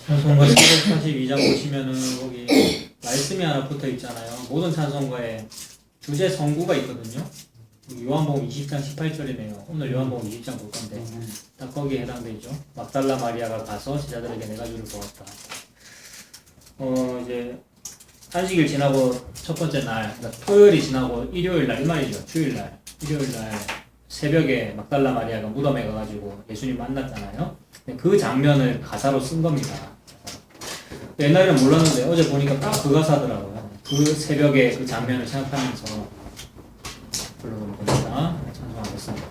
찬송가 442장 보시면은 거기 말씀이 하나 붙어 있잖아요. 모든 찬송가에 주제 성구가 있거든요. 요한복음 20장 18절이네요. 오늘 요한복음 20장 볼 건데 딱 거기에 해당되죠. 막달라 마리아가 가서 제자들에게 내가 주를 보았다. 이제 안식일 지나고 첫 번째 날, 그러니까 토요일이 지나고 일요일 날, 이 말이죠. 주일 날, 일요일 날 새벽에 막달라 마리아가 무덤에 가가지고 예수님 만났잖아요. 그 장면을 가사로 쓴 겁니다. 옛날에는 몰랐는데 어제 보니까 딱 그 가사더라고요. 그 새벽에 그 장면을 생각하면서 불러보면 됩니다. 찬송하겠습니다.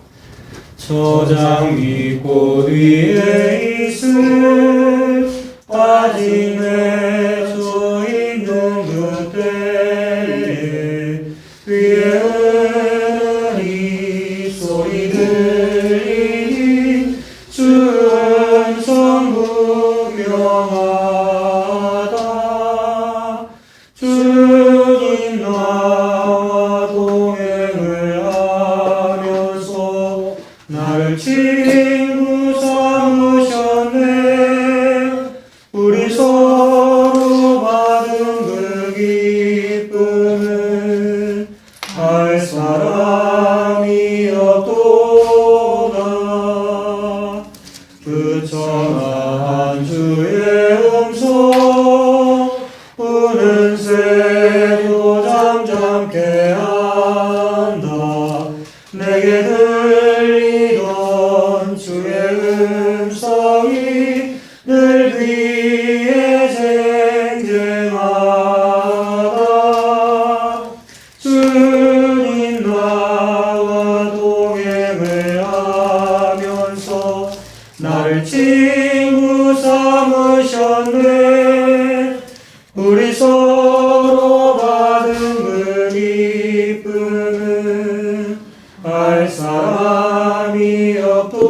저장 밑꽃 위에 있을 빠짐에 저 있는 그때 위에 흐르니 소리 들리니 주 음성 분명하다. 주님 나와 동행을 하면서 나를 친구 삼으셨네. 우리 서로 받은 그 기쁨은 알 사람이 없도다. 그 청한 주의 음성 우는 새도 잠잠케 한다. 내게 들리던 주의 음성이 늘 귀에 쟁쟁하다. 주님 나와 동행을 하면서 나를 친구 삼으셨네. 우리 서로 받은 그 기쁨은 알 사람이 없도다.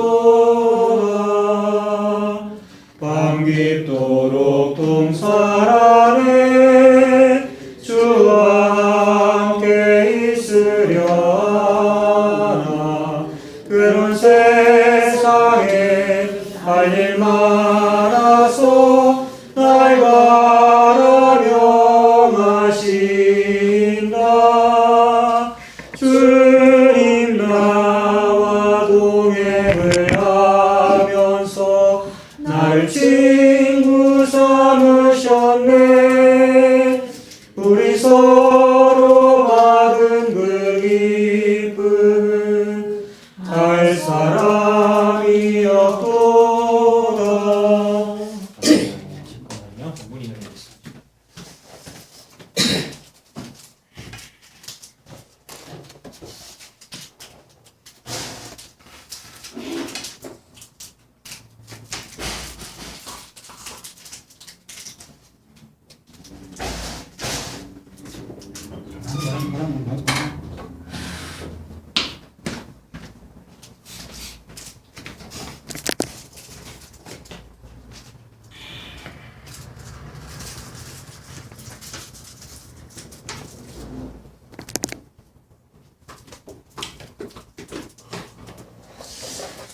밤 깊도록 동살 안에 주와 함께 있으려 하나. 그런 세상에 할 일 많아서 날 바라 명하신다. 주님 나와 동행을 하면서 나를 친구 삼으셨네. 우리 서로 받은 그 기쁨은 할 사람이 없도다. 잠깐만요. 문이 열렸습니다.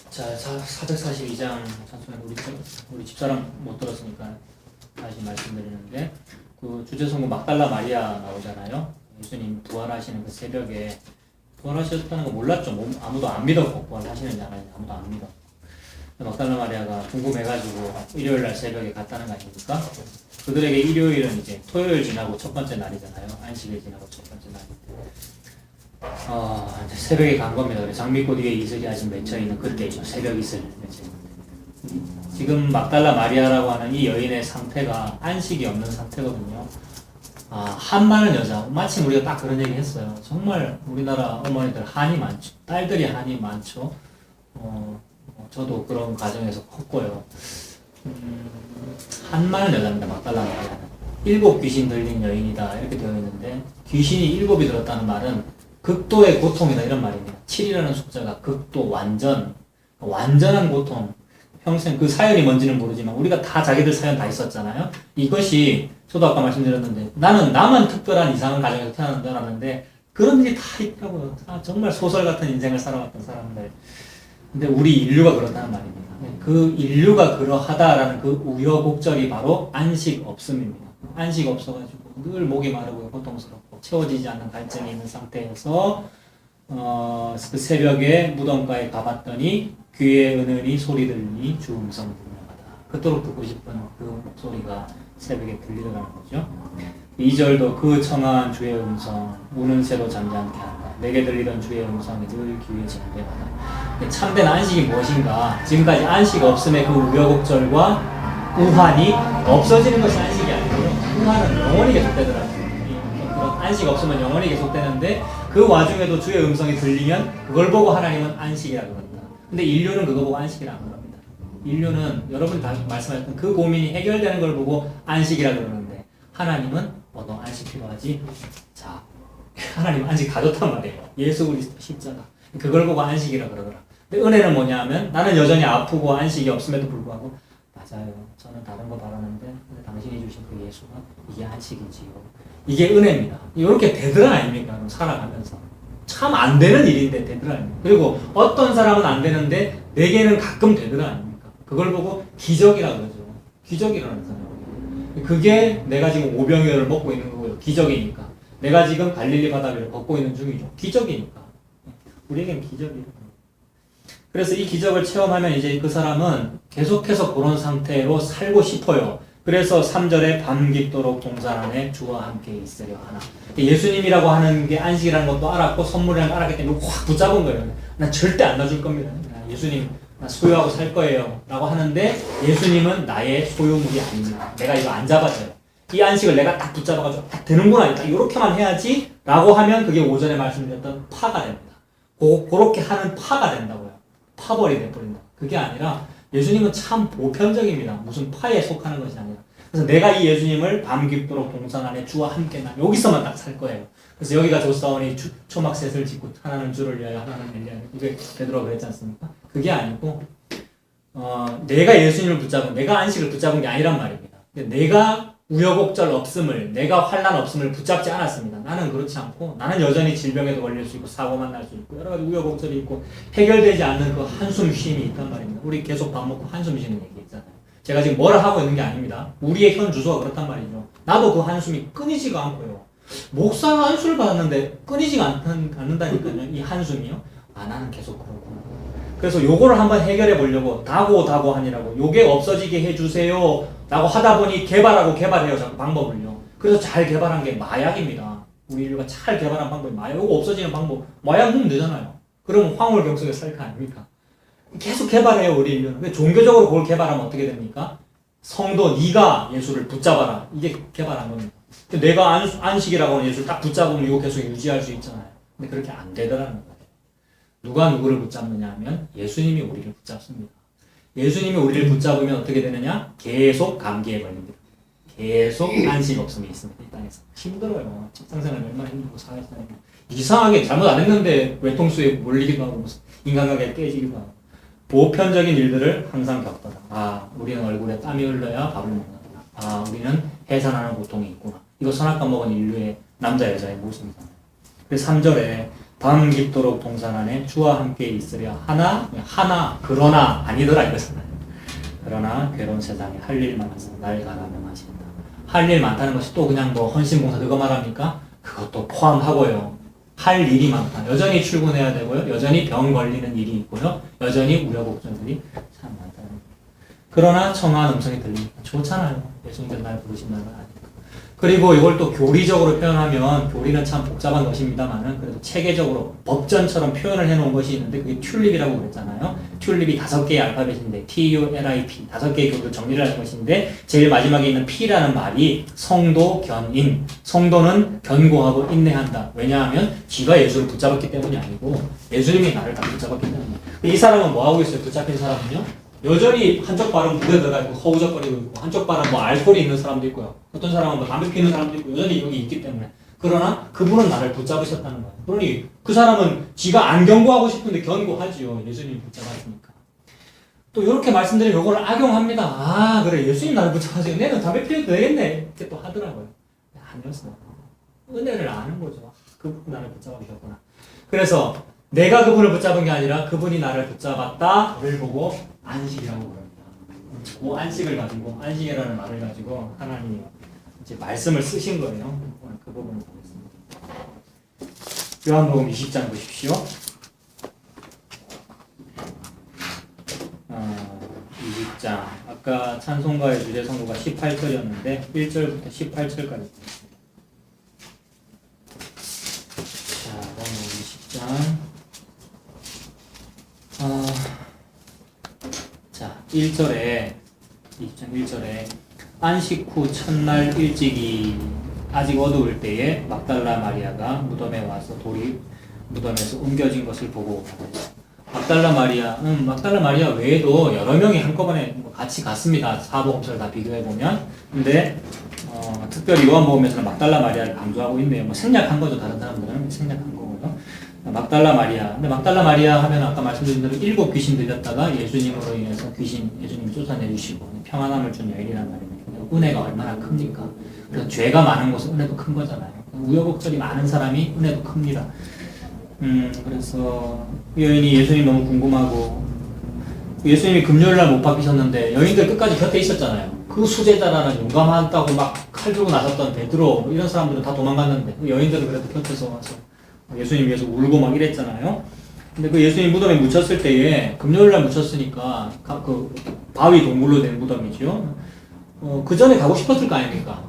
자, 442장 찬송에 우리 집사람 못 들었으니까 다시 말씀드리는데 그 주제성구 막달라 마리아 나오잖아요. 예수님 부활하시는 그 새벽에 부활하셨다는 거 몰랐죠. 아무도 안 믿었고 부활하시는지 안 하는지 아무도 안 믿었고 막달라 마리아가 궁금해가지고 일요일 날 새벽에 갔다는 거 아닙니까? 그들에게 일요일은 이제 토요일 지나고 첫 번째 날이잖아요. 안식일 지나고 첫 번째 날인데 이제 새벽에 간 겁니다. 장미꽃 위에 이슬이 아직 맺혀있는 그때죠. 새벽 이슬 맺혀있는데 지금 막달라 마리아라고 하는 이 여인의 상태가 안식이 없는 상태거든요. 한 많은 여자, 마침 우리가 딱 그런 얘기 했어요. 정말 우리나라 어머니들 한이 많죠. 딸들이 한이 많죠. 저도 그런 가정에서 컸고요. 한 많은 여자입니다. 막달라 마리아는 7 귀신 들린 여인이다 이렇게 되어 있는데 귀신이 7이 들었다는 말은 극도의 고통이다 이런 말입니다. 7이라는 숫자가 극도, 완전한 고통. 평생 그 사연이 뭔지는 모르지만 우리가 다 자기들 사연 다 있었잖아요. 이것이 저도 아까 말씀드렸는데 나만 특별한 이상한 가정에서 태어난 줄 알았는데 그런 일이 다 있더라고요. 정말 소설 같은 인생을 살아왔던 사람들. 근데 우리 인류가 그렇다는 말입니다. 그 인류가 그러하다라는 그 우여곡절이 바로 안식 없음입니다. 안식 없어가지고 늘 목이 마르고 고통스럽고 채워지지 않는 갈증이 있는 상태에서 그 새벽에 무덤가에 가봤더니 귀에 은은히 소리 들리니 주 음성 분명하다. 그토록 듣고 싶은 그 목소리가 새벽에 들리더라는 거죠. 2절도 그 청한 주의 음성 우는 새도 잠잠케 한다. 내게 들리던 주의 음성이 늘 귀에 전배하다. 참된 안식이 무엇인가? 지금까지 안식 없음의 그 우여곡절과 우환이 없어지는 것이 안식이 아니고요. 우환은 영원히 계속되더라고요. 그런 안식 없으면 영원히 계속되는데 그 와중에도 주의 음성이 들리면 그걸 보고 하나님은 안식이라고 합니다. 근데 인류는 그거 보고 안식이라고 합니다. 인류는 여러분이 다 말씀하셨던 그 고민이 해결되는 걸 보고 안식이라고 그러는데 하나님은 너 안식 필요하지? 자, 하나님은 안식 다 줬단 말이에요. 예수 그리스도 십자가. 그걸 보고 안식이라고 그러더라. 근데 은혜는 뭐냐 하면 나는 여전히 아프고 안식이 없음에도 불구하고 맞아요. 저는 다른 거 바라는데 당신이 주신 그 예수가 이게 안식이지요. 이게 은혜입니다. 이렇게 되더라 아닙니까? 살아가면서. 참 안 되는 일인데 되더라 아닙니까? 그리고 어떤 사람은 안 되는데 내게는 가끔 되더라 아닙니까? 그걸 보고 기적이라고 그러죠. 기적이라는 사람. 그게 내가 지금 오병이어를 먹고 있는 거고요. 기적이니까. 내가 지금 갈릴리 바다 위를 걷고 있는 중이죠. 기적이니까. 우리에겐 기적이에요. 그래서 이 기적을 체험하면 이제 그 사람은 계속해서 그런 상태로 살고 싶어요. 그래서 3절에 밤 깊도록 동산 안에 주와 함께 있으려 하나. 예수님이라고 하는 게 안식이라는 것도 알았고 선물이라는 걸 알았기 때문에 확 붙잡은 거예요. 난 절대 안 놔줄 겁니다. 예수님 나 소유하고 살 거예요 라고 하는데 예수님은 나의 소유물이 아닙니다. 내가 이거 안 잡아줘요. 이 안식을 내가 딱 붙잡아가지고 딱 되는구나. 딱 이렇게만 해야지 라고 하면 그게 오전에 말씀드렸던 파가 됩니다. 그렇게 하는 파가 된다고요. 파벌이 돼버린다. 그게 아니라 예수님은 참 보편적입니다. 무슨 파에 속하는 것이 아니라. 그래서 내가 이 예수님을 밤 깊도록 동산 안에 주와 함께 나 여기서만 딱 살 거예요. 그래서 여기가 조사원이 초막셋을 짓고 하나는 주를 위하여 하나는 엘리야 이게 되도록 그랬지 않습니까? 그게 아니고 내가 예수님을 붙잡은 내가 안식을 붙잡은 게 아니란 말입니다. 내가 우여곡절 없음을 내가 환난 없음을 붙잡지 않았습니다. 나는 그렇지 않고 나는 여전히 질병에도 걸릴 수 있고 사고만 날 수 있고 여러 가지 우여곡절이 있고 해결되지 않는 그 한숨 쉼이 있단 말입니다. 우리 계속 밥 먹고 한숨 쉬는 얘기 있잖아요. 제가 지금 뭐라 하고 있는 게 아닙니다. 우리의 현 주소가 그렇단 말이죠. 나도 그 한숨이 끊이지가 않고요. 목사가 한숨을 받았는데 끊이지가 않는다니까요. 이 한숨이요. 나는 계속 그렇구나. 그래서 요거를 한번 해결해 보려고 다고하니라고 요게 없어지게 해주세요 라고 하다 보니 개발해요 자꾸 방법을요. 그래서 잘 개발한 게 마약입니다. 우리 인류가 잘 개발한 방법이 마약. 요거 없어지는 방법 마약 먹으면 되잖아요. 그러면 황홀병 속에 살 거 아닙니까? 계속 개발해요 우리 인류는. 근데 종교적으로 그걸 개발하면 어떻게 됩니까? 성도 네가 예수를 붙잡아라. 이게 개발한 겁니다. 내가 안식이라고 하는 예수를 딱 붙잡으면 이거 계속 유지할 수 있잖아요. 근데 그렇게 안 되더라는 거예요. 누가 누구를 붙잡느냐 하면 예수님이 우리를 붙잡습니다. 예수님이 우리를 붙잡으면 어떻게 되느냐? 계속 감기에 걸립니다. 계속 안식 없음이 있습니다. 이 땅에서. 힘들어요. 직장생활 얼마나 힘들고 사회생활 이상하게 잘못 안 했는데 외통수에 몰리기도 하고 무슨 인간관계가 깨지기도 하고 보편적인 일들을 항상 겪더라. 우리는 얼굴에 땀이 흘러야 밥을 먹는구나. 우리는 해산하는 고통이 있구나. 이거 선악과 먹은 인류의 남자 여자의 모습이잖아요. 그래서 3절에 밤 깊도록 동산 안에 주와 함께 있으려 하나 그러나 아니더라 이거잖아요. 그러나 괴로운 세상에 할 일 많아서 날 가라명하신다. 할 일 많다는 것이 또 그냥 뭐 헌신봉사 그거 말합니까? 그것도 포함하고요. 할 일이 많다. 여전히 출근해야 되고요. 여전히 병 걸리는 일이 있고요. 여전히 우여곡절들이 참 많다는 거예요. 그러나 청아한 음성이 들리니까 좋잖아요. 예수님께서 날 부르신다는 건 아니까. 그리고 이걸 또 교리적으로 표현하면 교리는 참 복잡한 것입니다만은 그래도 체계적으로 법전처럼 표현을 해놓은 것이 있는데 그게 튤립이라고 그랬잖아요. 튤립이 5개의 알파벳인데 TULIP 5개의 교리를 정리를 하는 것인데 제일 마지막에 있는 P라는 말이 성도 견인. 성도는 견고하고 인내한다. 왜냐하면 지가 예수를 붙잡았기 때문이 아니고 예수님이 나를 다 붙잡았기 때문이에요. 이 사람은 뭐 하고 있어요? 붙잡힌 사람은요? 여전히 한쪽 발은 물에 들어가 있고 허우적거리고 있고 한쪽 발은 뭐 알코올이 있는 사람도 있고요. 어떤 사람은 뭐 담배 피우는 사람도 있고 여전히 여기 있기 때문에. 그러나 그분은 나를 붙잡으셨다는 거예요. 그러니 그 사람은 지가 안 견고하고 싶은데 견고하지요. 예수님이 붙잡았으니까. 또 이렇게 말씀드리면 이걸 악용합니다. 그래 예수님 나를 붙잡아서 내는 담배 피워도 되겠네. 이렇게 또 하더라고요. 아니었어요. 은혜를 아는 거죠. 그분 나를 붙잡아주셨구나. 그래서 내가 그분을 붙잡은 게 아니라 그분이 나를 붙잡았다를 보고 안식이라고 부릅니다. 그 안식을 가지고 안식이라는 말을 가지고 하나님이 이제 말씀을 쓰신 거예요. 오늘 그 부분을 보겠습니다. 요한복음 20장 보십시오. 20장 아까 찬송가의 주제 성구가 18절이었는데 1절부터 18절까지 보겠습니다. 자, 요한복음 20장 자 1절에 20장 1절에 안식 후 첫날 일찍이 아직 어두울 때에 막달라 마리아가 무덤에 와서 돌이 무덤에서 옮겨진 것을 보고 막달라 마리아 외에도 여러 명이 한꺼번에 같이 갔습니다. 사복음서를 다 비교해보면. 근데 특별히 요한복음에서는 막달라 마리아를 강조하고 있네요. 뭐 생략한 거죠. 다른 사람들은 생략한 거고요. 막달라 마리아. 근데 막달라 마리아 하면 아까 말씀드린 대로 7 귀신 들렸다가 예수님으로 인해서 예수님이 쫓아내주시고 평안함을 준 여인이란 말입니다. 은혜가 얼마나 큽니까? 그래서 죄가 많은 곳은 은혜도 큰 거잖아요. 우여곡절이 많은 사람이 은혜도 큽니다. 그래서 여인이 예수님 너무 궁금하고 예수님이 금요일날 못 박히셨는데 여인들 끝까지 곁에 있었잖아요. 그 수제자라는 용감하다고 막 칼 들고 나섰던 베드로 이런 사람들은 다 도망갔는데 그 여인들은 그래도 곁에서 와서 예수님 위해서 울고 막 이랬잖아요. 근데 그 예수님 무덤에 묻혔을 때에 금요일날 묻혔으니까 그 바위 동굴로 된 무덤이죠. 그 전에 가고 싶었을 거 아닙니까?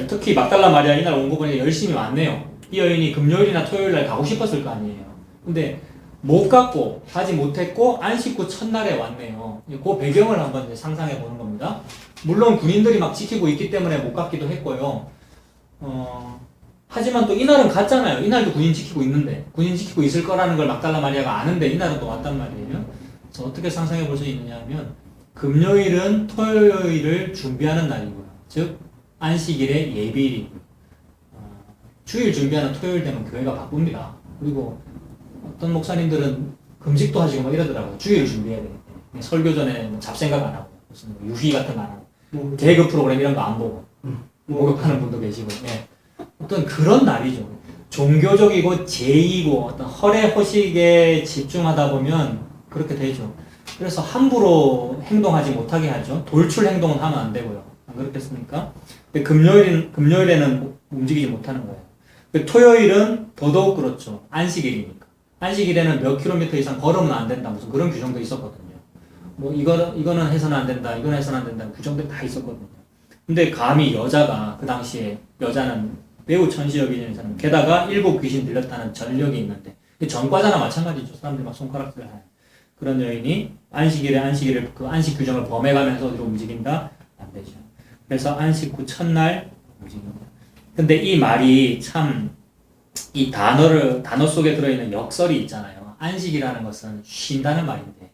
특히 막달라 마리아 이날 온 거 보니까 열심히 왔네요. 이 여인이 금요일이나 토요일날 가고 싶었을 거 아니에요. 근데 못 갔고 가지 못했고 안식 후 첫날에 왔네요. 그 배경을 한번 이제 상상해 보는 겁니다. 물론 군인들이 막 지키고 있기 때문에 못 갔기도 했고요. 하지만 또 이날은 갔잖아요. 이날도 군인 지키고 있는데 군인 지키고 있을 거라는 걸 막달라 마리아가 아는데 이날은 또 왔단 말이에요. 그래서 어떻게 상상해 볼 수 있느냐 하면 금요일은 토요일을 준비하는 날이고요. 즉 안식일의 예비일이고요. 주일 준비하는 토요일 되면 교회가 바쁩니다. 그리고 어떤 목사님들은 금식도 하시고 막 이러더라고요. 주일을 준비해야 되기 때문에. 설교 전에 잡생각 안 하고 무슨 유희 같은 거 안 하고 개그 프로그램 이런 거 안 보고 목욕하는 분도 계시고 어떤 그런 날이죠. 종교적이고 제이고 어떤 허례허식에 집중하다 보면 그렇게 되죠. 그래서 함부로 행동하지 못하게 하죠. 돌출 행동은 하면 안 되고요. 안 그렇겠습니까? 근데 금요일에는 움직이지 못하는 거예요. 토요일은 더더욱 그렇죠. 안식일이니까. 안식일에는 몇 킬로미터 이상 걸으면 안 된다. 무슨 그런 규정도 있었거든요. 뭐 이거는 해서는 안 된다. 이거는 해서는 안 된다. 규정들 다 있었거든요. 근데 감히 여자가 그 당시에 여자는 매우 천시여기는 사람. 게다가 7 귀신 들렸다는 전력이 있는데 전과자나 마찬가지죠. 사람들이 막 손가락질 하는 그런 여인이 안식일을 그 안식 규정을 범해가면서 어디로 움직인다? 안 되죠. 그래서 안식 후 첫날 움직입니다. 근데 이 말이 참 이 단어 속에 들어있는 역설이 있잖아요. 안식이라는 것은 쉰다는 말인데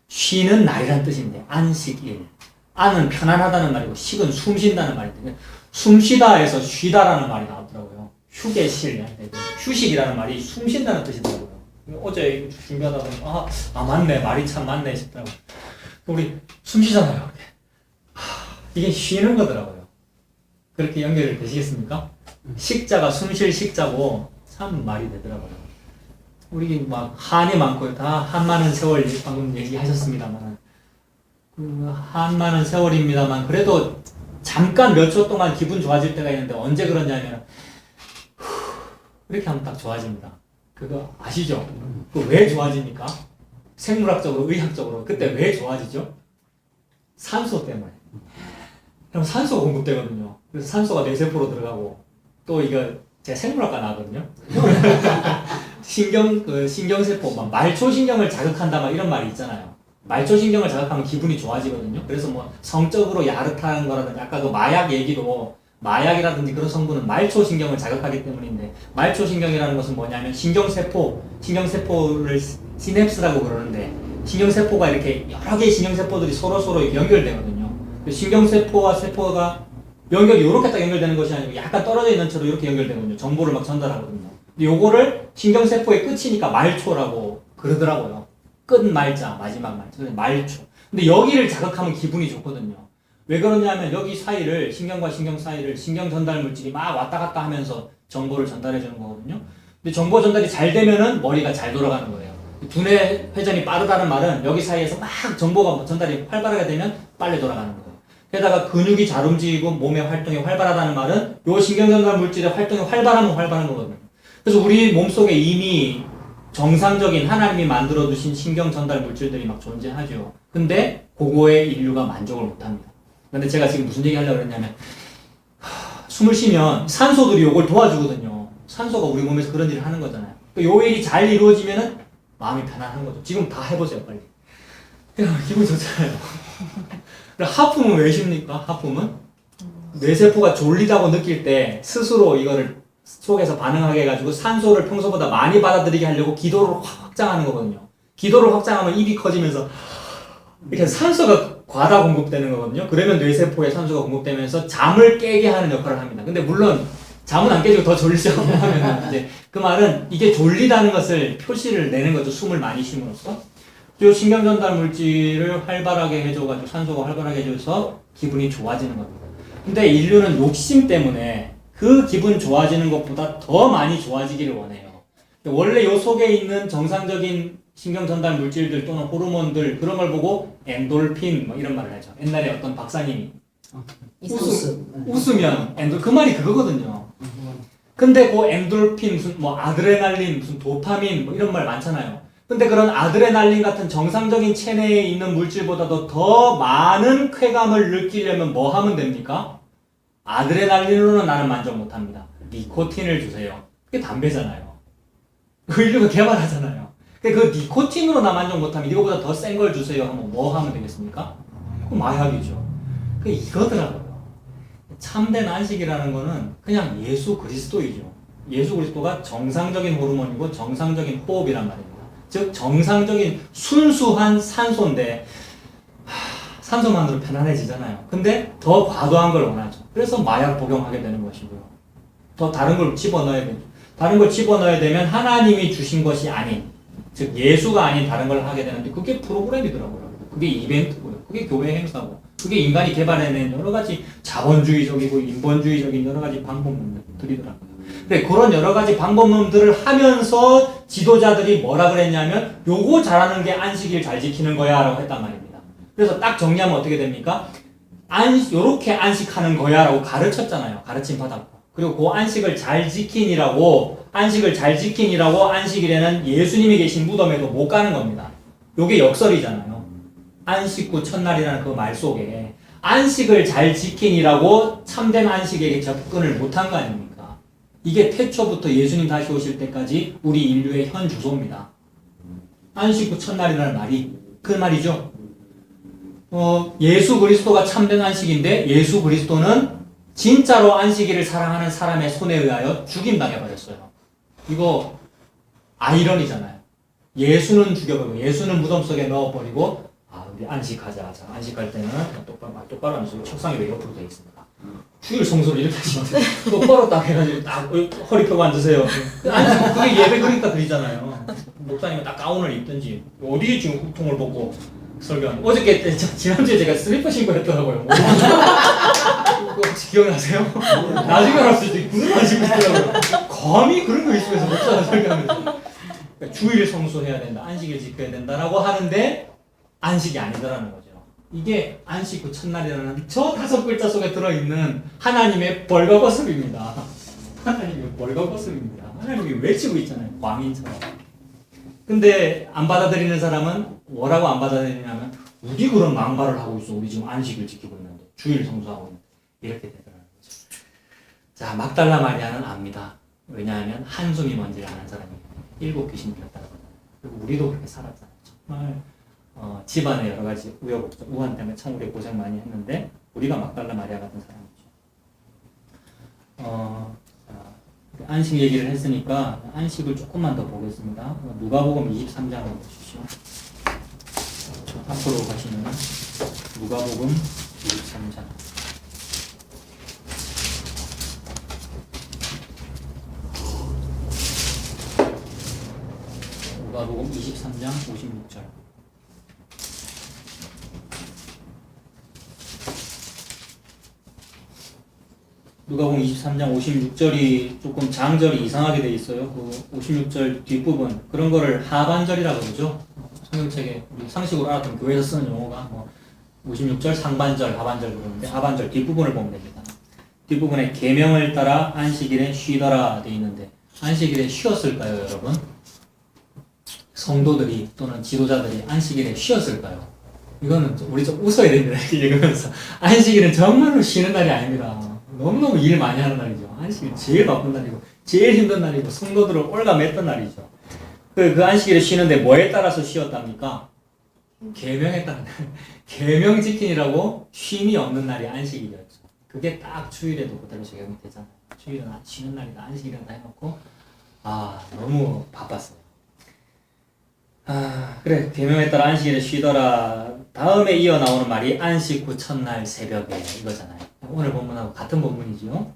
쉬는 날이란 뜻인데 안식일. 안은 편안하다는 말이고 식은 숨쉰다는 말인데 숨쉬다에서 쉬다라는 말이 나오더라고요. 휴게실, 휴식이라는 말이 숨쉰다는 뜻이더라고요. 어제 준비하다 보니 맞네 말이 참 맞네 싶더라고요. 우리 숨쉬잖아요. 이게 쉬는 거더라고요. 그렇게 연결이 되시겠습니까? 식자가 숨쉴 식자고 참 말이 되더라고요. 우리 막 한이 많고요. 다 한 많은 세월 방금 얘기하셨습니다만 한 많은 세월입니다만 그래도 잠깐 몇 초 동안 기분 좋아질 때가 있는데 언제 그러냐면 이렇게 하면 딱 좋아집니다. 그거 아시죠? 그 왜 좋아집니까? 생물학적으로 의학적으로 그때 왜 좋아지죠? 산소 때문에. 그럼 산소가 공급되거든요. 그래서 산소가 뇌세포로 들어가고 또 이거 제가 생물학과 나거든요. 신경세포, 막 말초신경을 자극한다 막 이런 말이 있잖아요. 말초신경을 자극하면 기분이 좋아지거든요. 그래서 뭐 성적으로 야릇한 거라든지 아까 그 마약 얘기도 마약이라든지 그런 성분은 말초신경을 자극하기 때문인데 말초신경이라는 것은 뭐냐면 신경세포를 시냅스라고 그러는데 신경세포가 이렇게 여러 개의 신경세포들이 서로 이렇게 연결되거든요. 신경세포와 세포가 연결이 이렇게 딱 연결되는 것이 아니고 약간 떨어져 있는 채로 이렇게 연결되거든요. 정보를 막 전달하거든요. 근데 요거를 신경세포의 끝이니까 말초라고 그러더라고요. 끝 말자, 마지막 말자. 말초. 근데 여기를 자극하면 기분이 좋거든요. 왜 그러냐면 여기 사이를, 신경과 신경 사이를 신경 전달 물질이 막 왔다 갔다 하면서 정보를 전달해 주는 거거든요. 근데 정보 전달이 잘 되면은 머리가 잘 돌아가는 거예요. 두뇌 회전이 빠르다는 말은 여기 사이에서 막 정보가 전달이 활발하게 되면 빨리 돌아가는 거예요. 게다가 근육이 잘 움직이고 몸의 활동이 활발하다는 말은 요 신경전달 물질의 활동이 활발하면 활발한 거거든요. 그래서 우리 몸속에 이미 정상적인 하나님이 만들어 두신 신경 전달 물질들이 막 존재하죠. 근데 그거에 인류가 만족을 못 합니다. 근데 제가 지금 무슨 얘기 하려고 그랬냐면 숨을 쉬면 산소들이 요걸 도와주거든요. 산소가 우리 몸에서 그런 일을 하는 거잖아요. 요 일이 잘 이루어지면은 마음이 편안한 거죠. 지금 다 해보세요, 빨리. 야, 기분 좋잖아요. 하품은 왜 쉽니까? 하품은 뇌세포가 졸리다고 느낄 때 스스로 이거를 속에서 반응하게 해가지고 산소를 평소보다 많이 받아들이게 하려고 기도를 확장하는 거거든요. 기도를 확장하면 입이 커지면서 이렇게 산소가 과다 공급되는 거거든요. 그러면 뇌세포에 산소가 공급되면서 잠을 깨게 하는 역할을 합니다. 근데 물론 잠은 안 깨지고 더 졸리죠. 하면 이제 그 말은 이게 졸리다는 것을 표시를 내는 거죠. 숨을 많이 쉼으로써. 요 신경전달 물질을 활발하게 해줘가지고 산소가 활발하게 해줘서 기분이 좋아지는 겁니다. 근데 인류는 욕심 때문에 그 기분 좋아지는 것보다 더 많이 좋아지기를 원해요. 원래 요 속에 있는 정상적인 신경전달 물질들 또는 호르몬들 그런 걸 보고 엔돌핀 뭐 이런 말을 하죠. 옛날에 어떤 박사님이 웃으면 그 말이 그거거든요. 근데 그 엔돌핀 무슨 뭐 아드레날린 무슨 도파민 뭐 이런 말 많잖아요. 근데 그런 아드레날린 같은 정상적인 체내에 있는 물질보다도 더 많은 쾌감을 느끼려면 뭐 하면 됩니까? 아드레날린으로는 나는 만족 못합니다. 니코틴을 주세요. 그게 담배잖아요. 그 인류가 개발하잖아요. 그 니코틴으로 나 만족 못하면 이거보다 더 센 걸 주세요 하면 뭐 하면 되겠습니까? 그 마약이죠. 그 이거더라고요. 참된 안식이라는 거는 그냥 예수 그리스도이죠. 예수 그리스도가 정상적인 호르몬이고 정상적인 호흡이란 말입니다. 즉 정상적인 순수한 산소인데 산소만으로 편안해지잖아요. 근데 더 과도한 걸 원하죠. 그래서 마약 복용하게 되는 것이고요. 더 다른 걸 집어넣어야 되죠. 다른 걸 집어넣어야 되면 하나님이 주신 것이 아닌, 즉 예수가 아닌 다른 걸 하게 되는데 그게 프로그램이더라고요. 그게 이벤트고요. 그게 교회 행사고 그게 인간이 개발해낸 여러 가지 자본주의적이고 인본주의적인 여러 가지 방법론들이더라고요. 근데 그런 여러 가지 방법론들을 하면서 지도자들이 뭐라 그랬냐면 요거 잘하는 게 안식일 잘 지키는 거야 라고 했단 말입니다. 그래서 딱 정리하면 어떻게 됩니까? 요렇게 안식하는 거야 라고 가르쳤잖아요. 가르침 받았고. 그리고 그 안식을 잘 지킨이라고 안식일에는 예수님이 계신 무덤에도 못 가는 겁니다. 요게 역설이잖아요. 안식 후 첫날이라는 그 말 속에 안식을 잘 지킨이라고 참된 안식에게 접근을 못한 거 아닙니까? 이게 태초부터 예수님 다시 오실 때까지 우리 인류의 현 주소입니다. 안식 후 첫날이라는 말이 그 말이죠. 예수 그리스도가 참된 안식인데 예수 그리스도는 진짜로 안식일을 사랑하는 사람의 손에 의하여 죽임당해버렸어요. 이거 아이러니잖아요. 예수는 죽여버리고 예수는 무덤 속에 넣어버리고 우리 안식하자. 자, 안식할 때는 똑바로 하면서 책상이 왜 옆으로 되어 있습니까? 주일 성소를 이렇게 하시면 똑바로 딱 해가지고 딱 허리 펴고 앉으세요. 안식 그게 예배 그러니까 그리잖아요. 목사님은 딱 가운을 입든지 어디 지금 후통을 벗고 설교하는 어저께 지난주에 제가 슬리퍼 신고 했더라고요. 혹시 기억나세요? 나중에 알았을 때 구두 안 신고 있더라고요. 감히 그런 거 있으면서 목사가 설교하면서 그러니까 주일 성소해야 된다. 안식일 지켜야 된다라고 하는데 안식이 아니더라는 거죠. 이게 안식 후 첫날이라는 저 5글자 속에 들어있는 하나님의 벌거벗음입니다. 하나님의 벌거벗음입니다. 하나님이 외치고 있잖아요. 광인처럼. 근데 안 받아들이는 사람은 뭐라고 안 받아들이냐면 우리 그런 망발을 하고 있어. 우리 지금 안식을 지키고 있는데 주일 성수하고 있는데 이렇게 되더라는 거죠. 자, 막달라 마리아는 압니다. 왜냐하면 한숨이 뭔지를 아는 사람이에요. 7 귀신이 들었다고 하잖아요. 그리고 우리도 그렇게 살았잖아요. 정말 집안의 여러 가지 우여곡절, 우한 때문에 참 우리 고생 많이 했는데 우리가 막달라 마리아 같은 사람이죠. 안식 얘기를 했으니까 안식을 조금만 더 보겠습니다. 누가복음 23장을 보십시오. 앞으로 가시면 누가복음 23장. 누가복음 23장 56절. 누가복음 23장 56절이 조금 장절이 이상하게 돼 있어요. 그 56절 뒷부분 그런 거를 하반절이라고 그러죠. 성경책에 우리 상식으로 알았던 교회에서 쓰는 용어가 뭐 56절 상반절 하반절 그러는데 하반절 뒷부분을 보면 됩니다. 뒷부분에 계명을 따라 안식일에 쉬더라 돼 있는데 안식일에 쉬었을까요, 여러분? 성도들이 또는 지도자들이 안식일에 쉬었을까요? 이거는 우리 좀 웃어야 됩니다. 이렇게 읽으면서 안식일은 정말로 쉬는 날이 아닙니다. 너무너무 일 많이 하는 날이죠. 안식일 제일 바쁜 날이고 제일 힘든 날이고 성도들을 올가맸던 날이죠. 그 안식일에 쉬는데 뭐에 따라서 쉬었답니까? 계명에 따라 계명 지킨이라고 쉼이 없는 날이 안식일이었죠. 그게 딱 주일에도 그대로 적용이 되잖아요. 주일은 쉬는 날이다 안식일이다 해놓고 너무 바빴어요. 그래 계명에 따라 안식일에 쉬더라. 다음에 이어 나오는 말이 안식 후 첫날 새벽에 이거잖아요. 오늘 본문하고 같은 본문이죠.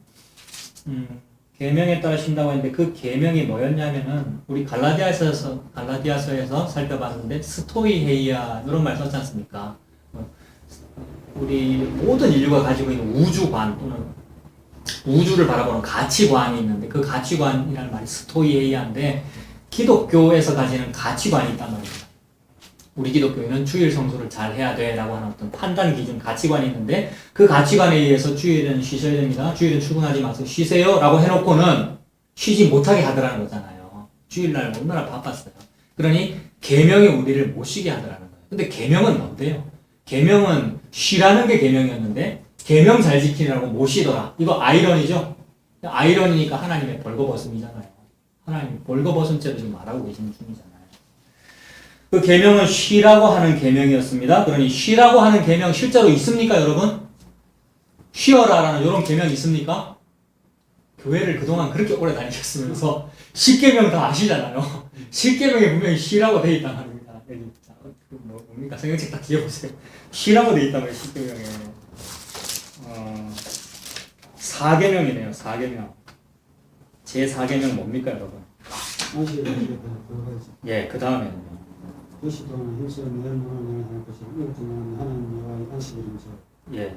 계명에 따라 쉰다고 했는데 그 계명이 뭐였냐면은 우리 갈라디아서에서 살펴봤는데 스토이헤이아 이런 말 썼지 않습니까? 우리 모든 인류가 가지고 있는 우주관 또는 우주를 바라보는 가치관이 있는데 그 가치관이라는 말이 스토이헤이아인데 기독교에서 가지는 가치관이 있단 말입니다. 우리 기독교인은 주일 성수를 잘 해야 돼 라고 하는 어떤 판단 기준 가치관이 있는데 그 가치관에 의해서 주일은 쉬셔야 됩니다. 주일은 출근하지 마세요. 쉬세요 라고 해놓고는 쉬지 못하게 하더라는 거잖아요. 주일날 얼마나 바빴어요. 그러니 계명이 우리를 못 쉬게 하더라는 거예요. 근데 계명은 뭔데요? 계명은 쉬라는 게 계명이었는데 계명 잘 지키라고 못 쉬더라. 이거 아이러니죠? 아이러니니까 하나님의 벌거벗음이잖아요. 하나님이 벌거벗음죄를 지금 말하고 계시는 중이잖아요. 그 계명은 쉬라고 하는 계명이었습니다. 그러니 쉬라고 하는 계명 실제로 있습니까, 여러분? 쉬어라라는 이런 계명이 있습니까? 교회를 그동안 그렇게 오래 다니셨으면서 10계명 다 아시잖아요. 10계명에 분명히 쉬라고 돼 있단 말입니다. 여기 뭡니까? 성경책 다 뒤져보세요. 쉬라고 돼 있단 말이에요, 10계명에. 4계명이네요, 4계명. 제 4계명 뭡니까, 여러분? 예, 그 다음에는요. 90 동안 힘쓰는 멸망을 할 것이 이것은 하나님 여호와의 안식일이죠. 예,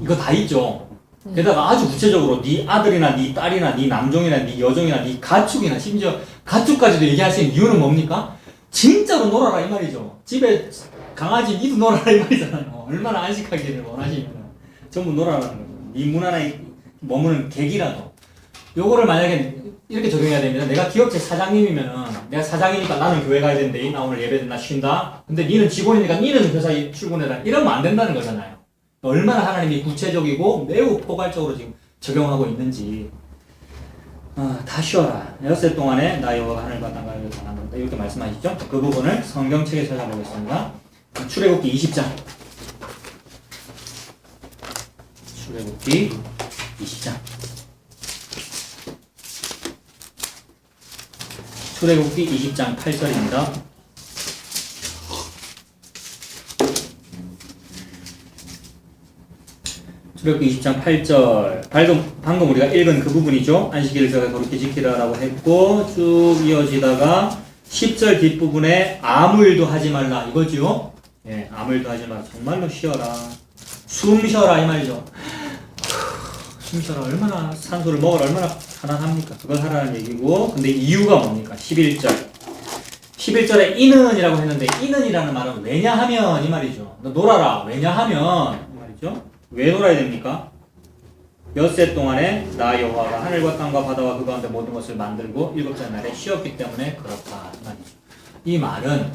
이거 다 있죠. 게다가 아주 구체적으로 네 아들이나 네 딸이나 네 남종이나 네 여종이나 네 가축이나 심지어 가축까지도 얘기할 수 있는 이유는 뭡니까? 진짜로 놀아라 이 말이죠. 집에 강아지 니도 놀아라 이 말이잖아요. 얼마나 안식하기를 원하시면 전부 놀아라는 거죠. 네 문 하나에 머무는 객이라도 요거를 만약에 이렇게 적용해야 됩니다. 내가 기업체 사장님이면은 내가 사장이니까 나는 교회 가야 되는데 나 오늘 예배 나 쉰다. 근데 니는 직원이니까 니는 회사에 출근해라. 이러면 안 된다는 거잖아요. 얼마나 하나님이 구체적이고 매우 포괄적으로 지금 적용하고 있는지. 다 쉬어라. 엿새 동안에 나 여호와가 하늘과 땅을 당한 건다. 이렇게 말씀하시죠. 그 부분을 성경책에 찾아보겠습니다. 출애굽기 20장. 출애굽기 20장. 출애굽기 20장 8절입니다. 출애굽기 20장 8절. 방금 우리가 읽은 그 부분이죠. 안식일을 저가 거룩히 지키라라고 했고 쭉 이어지다가 10절 뒷부분에 아무 일도 하지 말라 이거지요. 예, 아무 일도 하지 말라. 정말로 쉬어라. 숨 쉬어라 이 말이죠. 숨 쉬어라. 얼마나 산소를 먹으라 얼마나 편안합니까? 그걸 하라는 얘기고 근데 이유가 뭡니까? 11절 11절에 이는이라고 했는데 이는이라는 말은 왜냐하면 이 말이죠. 너 놀아라. 왜냐하면 이 말이죠. 왜 놀아야 됩니까? 엿새 동안에 나 여호와가 하늘과 땅과 바다와 그 가운데 모든 것을 만들고 일곱째 날에 쉬었기 때문에 그렇다 이 말이죠. 이 말은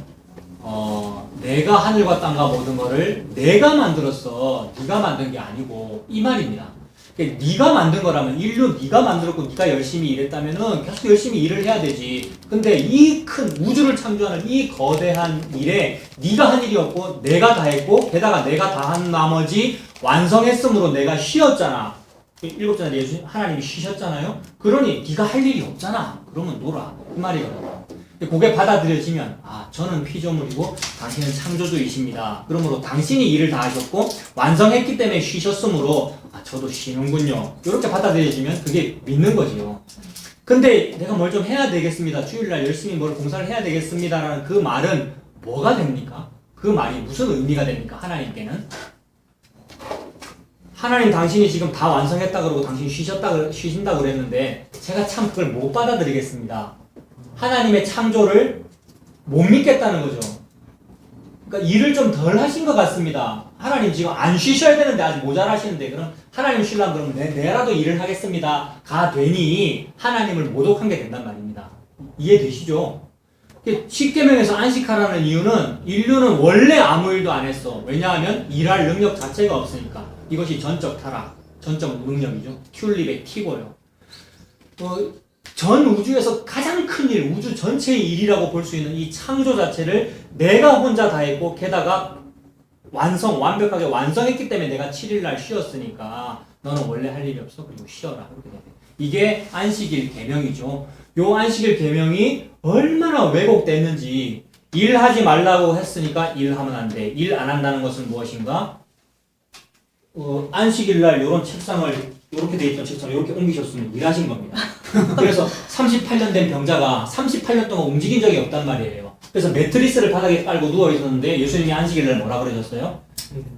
내가 하늘과 땅과 모든 것을 내가 만들었어. 네가 만든 게 아니고 이 말입니다. 네가 만든 거라면 인류 네가 만들었고 네가 열심히 일했다면은 계속 열심히 일을 해야 되지. 근데 이 큰 우주를 창조하는 이 거대한 일에 네가 한 일이 없고 내가 다 했고 게다가 내가 다 한 나머지 완성했으므로 내가 쉬었잖아. 일곱째 날에 하나님이 쉬셨잖아요. 그러니 네가 할 일이 없잖아. 그러면 놀아. 그 말이거든요. 그게 받아들여지면 저는 피조물이고 당신은 창조주이십니다. 그러므로 당신이 일을 다 하셨고 완성했기 때문에 쉬셨으므로 저도 쉬는군요. 이렇게 받아들여지면 그게 믿는 거지요. 근데 내가 뭘 좀 해야 되겠습니다. 주일날 열심히 뭘 공사를 해야 되겠습니다라는 그 말은 뭐가 됩니까? 그 말이 무슨 의미가 됩니까? 하나님께는 하나님 당신이 지금 다 완성했다 그러고 당신 쉬신다 그랬는데 제가 참 그걸 못 받아들이겠습니다. 하나님의 창조를 못 믿겠다는 거죠. 그러니까 일을 좀 덜 하신 것 같습니다. 하나님 지금 안 쉬셔야 되는데 아직 모자라시는데 그럼 하나님 쉬려면 그러면 내라도 일을 하겠습니다. 가 되니 하나님을 모독한 게 된단 말입니다. 이해되시죠? 십계명에서 안식하라는 이유는 인류는 원래 아무 일도 안 했어. 왜냐하면 일할 능력 자체가 없으니까. 이것이 전적 타락, 전적 능력이죠. 튤립의 T고요. 전 우주에서 가장 큰 일, 우주 전체의 일이라고 볼 수 있는 이 창조 자체를 내가 혼자 다 했고 게다가 완벽하게 완성했기 때문에 내가 7일날 쉬었으니까 너는 원래 할 일이 없어. 그리고 쉬어라. 이렇게 돼요. 이게 안식일 계명이죠. 요 안식일 계명이 얼마나 왜곡됐는지 일하지 말라고 했으니까 일하면 안 돼. 일 안 한다는 것은 무엇인가? 안식일날 요런 책상을 이렇게 돼 있던 책상을 이렇게 옮기셨으면 일하신 겁니다. 그래서 38년 된 병자가 38년 동안 움직인 적이 없단 말이에요. 그래서 매트리스를 바닥에 깔고 누워 있었는데 예수님이 안식일날 뭐라 그러셨어요?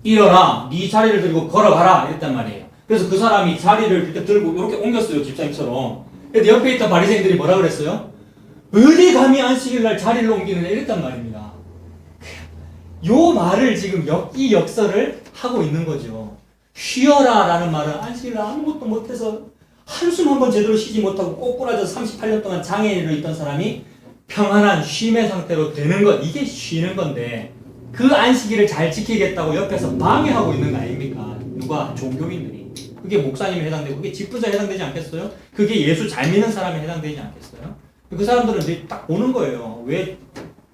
일어나, 네 자리를 들고 걸어가라 이랬단 말이에요. 그래서 그 사람이 자리를 이렇게 들고 이렇게 옮겼어요, 집사님처럼. 근데 옆에 있던 바리새인들이 뭐라 그랬어요? 어디 감히 안식일날 자리를 옮기느냐 이랬단 말입니다. 요 말을 지금 이 역설을 하고 있는 거죠. 쉬어라 라는 말은 안식일날 아무것도 못해서 한숨 한번 제대로 쉬지 못하고 꼬꾸라져 38년 동안 장애인으로 있던 사람이 평안한 쉼의 상태로 되는 것, 이게 쉬는 건데 그 안식일을 잘 지키겠다고 옆에서 방해하고 있는 거 아닙니까? 누가? 종교인들이. 그게 목사님에 해당되고 그게 직분자에 해당되지 않겠어요? 그게 예수 잘 믿는 사람에 해당되지 않겠어요? 그 사람들은 이제 딱 보는 거예요. 왜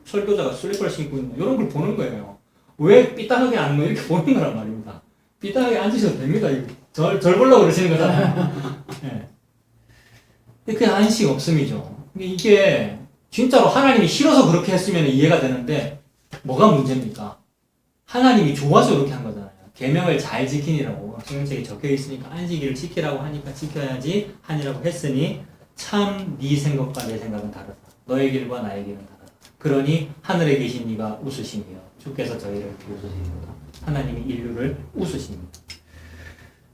설교자가 슬리퍼를 신고 있나? 이런 걸 보는 거예요. 왜 삐딱하게 앉나? 이렇게 보는 거란 말입니다. 삐딱하게 앉으셔도 됩니다. 절 보려고 그러시는 거잖아요. 네. 그게 안식 없음이죠. 이게 진짜로 하나님이 싫어서 그렇게 했으면 이해가 되는데 뭐가 문제입니까? 하나님이 좋아서 그렇게 한 거잖아요. 계명을 잘 지키니라고 성경책에 적혀 있으니까 안식일을 지키라고 하니까 지켜야지 하니라고 했으니 참 네 생각과 내 생각은 다르다. 너의 길과 나의 길은 다르다. 그러니 하늘에 계신 이가 웃으시며 주께서 저희를 비웃으시니까 하나님이 인류를 웃으십니다.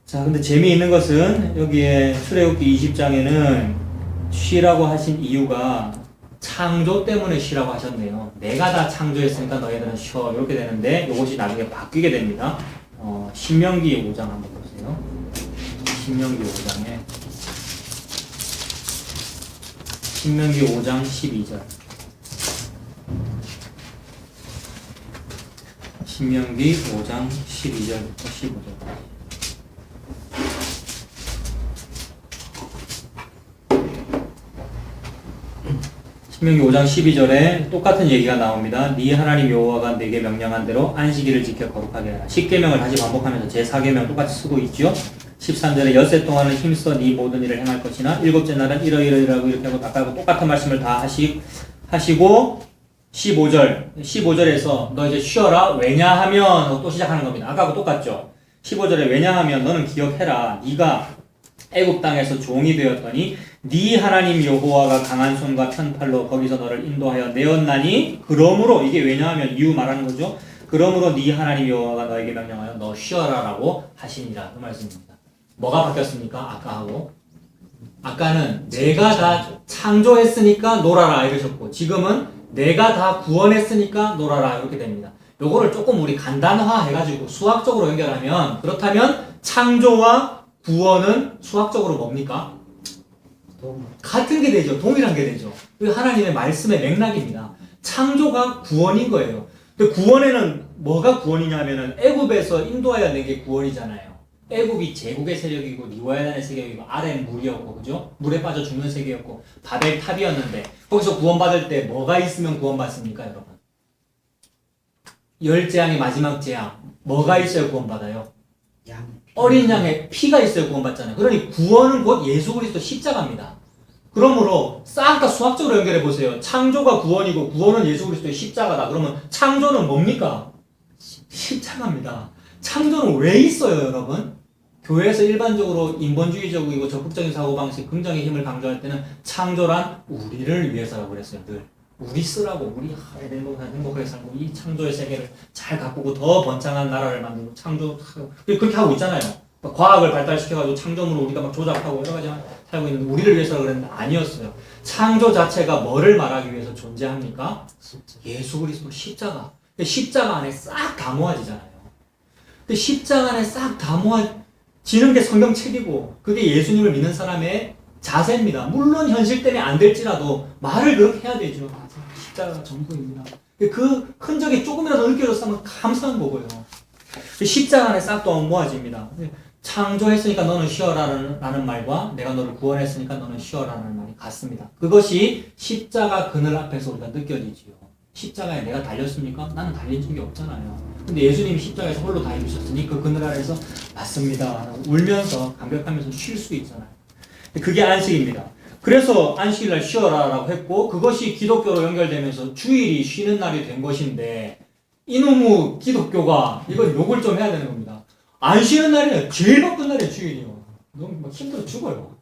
자, 근데 재미있는 것은 여기에 출애굽기 20장에는 쉬라고 하신 이유가 창조 때문에 쉬라고 하셨네요. 내가 다 창조했으니까 너희들은 쉬어. 이렇게 되는데 이것이 나중에 바뀌게 됩니다. 신명기 5장 한번 보세요. 신명기 5장에 신명기 5장 12절. 신명기 5장 12절부터 15절. 신명기 5장 12절에 똑같은 얘기가 나옵니다. 네 하나님 여호와가 내게 명령한 대로 안식일을 지켜 거룩하게 하라. 10계명을 다시 반복하면서 제4계명 똑같이 쓰고 있죠. 13절에 엿새 동안은 힘써 네 모든 일을 행할 것이나 일곱째 날은 이러이러이라고 이렇게 하고 아까 똑같은 말씀을 다 하시고 15절에서 너 이제 쉬어라. 왜냐하면 또 시작하는 겁니다. 아까하고 똑같죠. 15절에 왜냐하면 너는 기억해라. 네가 애굽 땅에서 종이 되었더니 네 하나님 여호와가 강한 손과 편팔로 거기서 너를 인도하여 내었나니 그러므로 이게 왜냐하면 이유 말하는 거죠. 그러므로 네 하나님 여호와가 너에게 명령하여 너 쉬어라라고 하시니라. 그 말씀입니다. 뭐가 바뀌었습니까? 아까하고. 아까는 내가 다 창조했으니까 놀아라 이러셨고 지금은 내가 다 구원했으니까 놀아라 이렇게 됩니다. 요거를 조금 우리 간단화 해가지고 수학적으로 연결하면 그렇다면 창조와 구원은 수학적으로 뭡니까? 같은 게 되죠. 동일한 게 되죠. 그 하나님의 말씀의 맥락입니다. 창조가 구원인 거예요. 근데 구원에는 뭐가 구원이냐 하면은 애굽에서 인도하여 낸 게 구원이잖아요. 애굽이 제국의 세력이고 리와야단의 세력이고 아렌 물이었고 그죠? 물에 빠져 죽는 세계였고 바벨 탑이었는데 거기서 구원받을 때 뭐가 있으면 구원받습니까 여러분? 열 재앙의 마지막 재앙 뭐가 있어야 구원받아요? 어린 양의 피가 있어야 구원받잖아요. 그러니 구원은 곧 예수 그리스도 십자가입니다. 그러므로 싹 다 수학적으로 연결해 보세요. 창조가 구원이고 구원은 예수 그리스도의 십자가다. 그러면 창조는 뭡니까? 십자가입니다. 창조는 왜 있어요, 여러분? 교회에서 일반적으로 인본주의적이고 적극적인 사고방식, 긍정의 힘을 강조할 때는 창조란 우리를 위해서라고 그랬어요, 늘. 우리 쓰라고, 우리 행복하게 살고, 이 창조의 세계를 잘 가꾸고 더 번창한 나라를 만들고, 창조, 그렇게 하고 있잖아요. 과학을 발달시켜가지고 창조물을 우리가 막 조작하고 여러 가지 살고 있는 우리를 위해서 그랬는데 아니었어요. 창조 자체가 뭐를 말하기 위해서 존재합니까? 예수 그리스도 십자가. 십자가 안에 싹 다 모아지잖아요. 근데 십자가 안에 싹 다 모아지는 게 성경책이고 그게 예수님을 믿는 사람의 자세입니다. 물론 현실 때문에 안 될지라도 말을 그렇게 해야 되죠. 십자가가 전부입니다. 그 흔적이 조금이라도 느껴졌으면 감사한 거고요. 십자가 안에 싹 다 모아집니다. 창조했으니까 너는 쉬어라라는 말과 내가 너를 구원했으니까 너는 쉬어라는 말이 같습니다. 그것이 십자가 그늘 앞에서 우리가 느껴지지요. 십자가에 내가 달렸습니까? 나는 달린 적이 없잖아요. 근데 예수님이 십자가에서 홀로 다 이루셨으니 그 그늘 아래서 맞습니다. 울면서 감격하면서 쉴 수 있잖아요. 그게 안식입니다. 그래서 안식일날 쉬어라라고 했고 그것이 기독교로 연결되면서 주일이 쉬는 날이 된 것인데 이놈의 기독교가 이건 욕을 좀 해야 되는 겁니다. 안 쉬는 날이에요. 제일 바쁜 날이에요. 주일이요. 너무 막 힘들어 죽어요.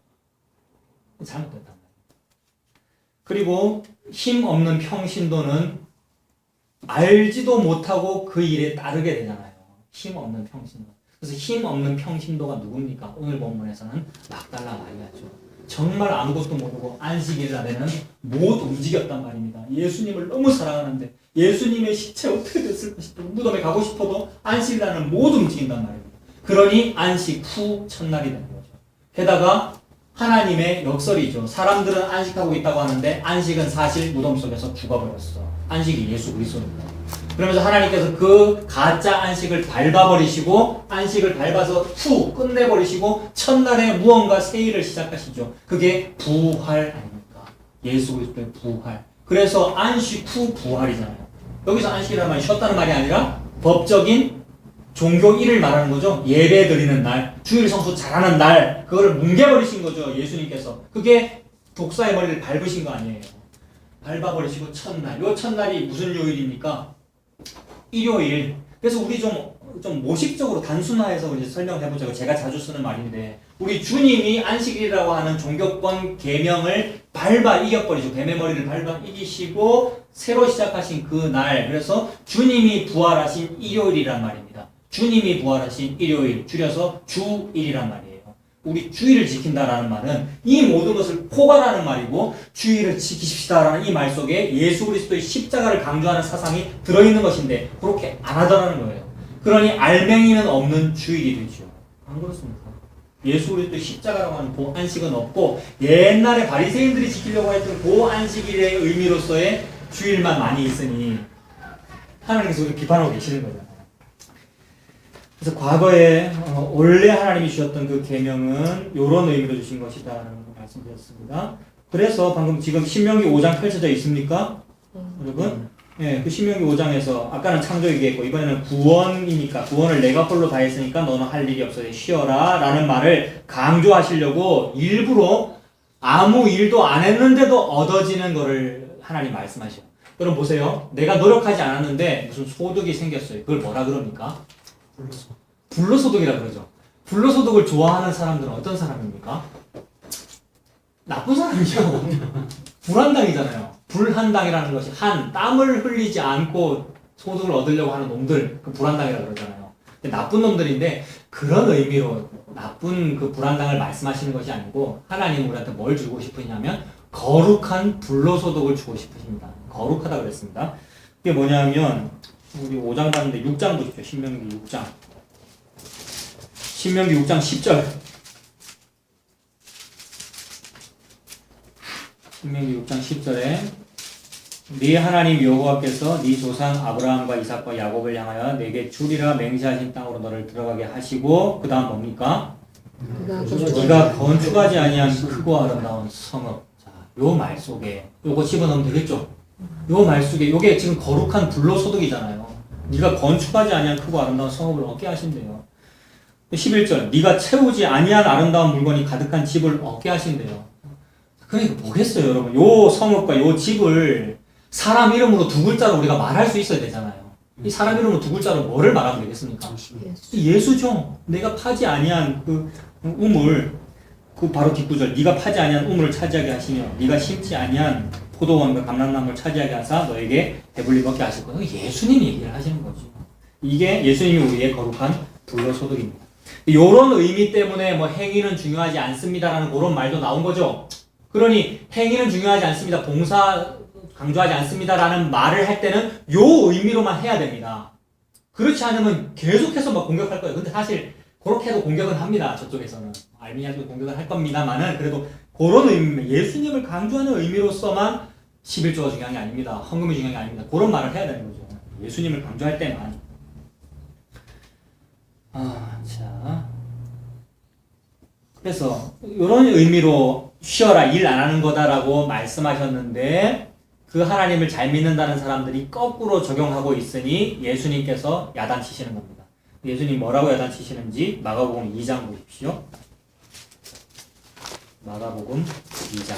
잘못됐단 말이에요. 그리고 힘 없는 평신도는 알지도 못하고 그 일에 따르게 되잖아요. 힘 없는 평신도. 그래서 힘 없는 평신도가 누굽니까? 오늘 본문에서는 막달라 마리아죠. 정말 아무것도 모르고 안식일 날에는 못 움직였단 말입니다. 예수님을 너무 사랑하는데 예수님의 시체 어떻게 됐을까 싶어 무덤에 가고 싶어도 안식일 날은 못 움직인단 말입니다. 그러니 안식 후 첫날이 되는 거죠. 게다가 하나님의 역설이죠. 사람들은 안식하고 있다고 하는데 안식은 사실 무덤 속에서 죽어버렸어. 안식이 예수 그리스도입니다. 그러면서 하나님께서 그 가짜 안식을 밟아버리시고 안식을 밟아서 후 끝내버리시고 첫날에 무언가 새 일을 시작하시죠. 그게 부활 아닙니까? 예수 그리스도의 부활. 그래서 안식 후 부활이잖아요. 여기서 안식이라는 말이 쉬었다는 말이 아니라 법적인 종교 일을 말하는 거죠. 예배 드리는 날, 주일 성수 잘하는 날, 그거를 뭉개버리신 거죠. 예수님께서. 그게 독사의 머리를 밟으신 거 아니에요. 밟아버리시고 첫날. 요 첫날이 무슨 요일입니까? 일요일. 그래서 우리 좀 모식적으로 단순화해서 이제 설명해보자고 제가 자주 쓰는 말인데 우리 주님이 안식일이라고 하는 종교권 계명을 밟아 이겨버리죠. 뱀의 머리를 밟아 이기시고 새로 시작하신 그 날. 그래서 주님이 부활하신 일요일이란 말입니다. 주님이 부활하신 일요일, 줄여서 주일이란 말이에요. 우리 주일을 지킨다라는 말은 이 모든 것을 포괄하는 말이고 주일을 지키십시다라는 이 말 속에 예수 그리스도의 십자가를 강조하는 사상이 들어있는 것인데 그렇게 안 하더라는 거예요. 그러니 알맹이는 없는 주일이 되죠. 안 그렇습니까? 예수 그리스도의 십자가라고 하는 그 안식은 없고 옛날에 바리새인들이 지키려고 했던 그 안식일의 의미로서의 주일만 많이 있으니 하나님께서 우리를 비판하고 계시는 거잖아요. 그래서 과거에 원래 하나님이 주셨던 그 계명은 이런 의미로 주신 것이다라는 걸 말씀드렸습니다. 그래서 방금 지금 신명기 5장 펼쳐져 있습니까? 여러분? 예, 그 신명기 5장에서 아까는 창조 얘기했고 이번에는 구원이니까 구원을 내가 홀로 다 했으니까 너는 할 일이 없어 쉬어라 라는 말을 강조하시려고 일부러 아무 일도 안 했는데도 얻어지는 거를 하나님 말씀하셔요. 여러분 보세요. 내가 노력하지 않았는데 무슨 소득이 생겼어요. 그걸 뭐라 그럽니까? 불로소득이라 그러죠. 불로소득을 좋아하는 사람들은 어떤 사람입니까? 나쁜 사람이죠. 불한당이잖아요. 불한당이라는 것이 땀을 흘리지 않고 소득을 얻으려고 하는 놈들, 그 불한당이라 그러잖아요. 근데 나쁜 놈들인데 그런 의미로 나쁜 그 불한당을 말씀하시는 것이 아니고 하나님 우리한테 뭘 주고 싶으냐면 거룩한 불로소득을 주고 싶으십니다. 거룩하다 그랬습니다. 그게 뭐냐면 우리 5장 봤는데 6장 보십시오. 신명기 6장. 신명기 6장 10절. 신명기 6장 10절에 네 하나님 여호와께서 네 조상 아브라함과 이삭과 야곱을 향하여 내게 주리라 맹세하신 땅으로 너를 들어가게 하시고 그 다음 뭡니까? 네가 건축하지 아니한 크고 아름다운 성읍. 자, 요 말 속에 요거 집어넣으면 되겠죠? 요 말 속에 요게 지금 거룩한 불로소득이잖아요. 네가 건축하지 아니한 크고 아름다운 성읍을 얻게 하신대요. 11절 네가 채우지 아니한 아름다운 물건이 가득한 집을 얻게 하신대요. 그러니까 뭐겠어요 여러분. 요 성읍과 요 집을 사람 이름으로 두 글자로 우리가 말할 수 있어야 되잖아요. 이 사람 이름으로 두 글자로 뭐를 말하면 되겠습니까? 예수죠. 내가 파지 아니한 그 우물, 그 바로 뒷구절 네가 파지 아니한 우물을 차지하게 하시며 네가 심지 아니한 포도원과 감람나무를 차지하게 하사 너에게 배불리 먹게 하실 거예요. 예수님이 얘기를 하시는 거죠. 이게 예수님이 우리의 거룩한 불로소득입니다. 요런 의미 때문에 뭐 행위는 중요하지 않습니다라는 그런 말도 나온 거죠. 그러니 행위는 중요하지 않습니다. 봉사 강조하지 않습니다라는 말을 할 때는 요 의미로만 해야 됩니다. 그렇지 않으면 계속해서 막 공격할 거예요. 근데 사실 그렇게 해도 공격은 합니다. 저쪽에서는. 알미니아도 공격을 할 겁니다만은 그래도 그런 의미, 예수님을 강조하는 의미로서만 11조가 중요한 게 아닙니다. 헌금이 중요한 게 아닙니다. 그런 말을 해야 되는 거죠. 예수님을 강조할 때만. 자. 그래서 이런 의미로 쉬어라, 일 안 하는 거다라고 말씀하셨는데 그 하나님을 잘 믿는다는 사람들이 거꾸로 적용하고 있으니 예수님께서 야단치시는 겁니다. 예수님 뭐라고 야단치시는지 마가복음 2장 보십시오. 마가복음 2장.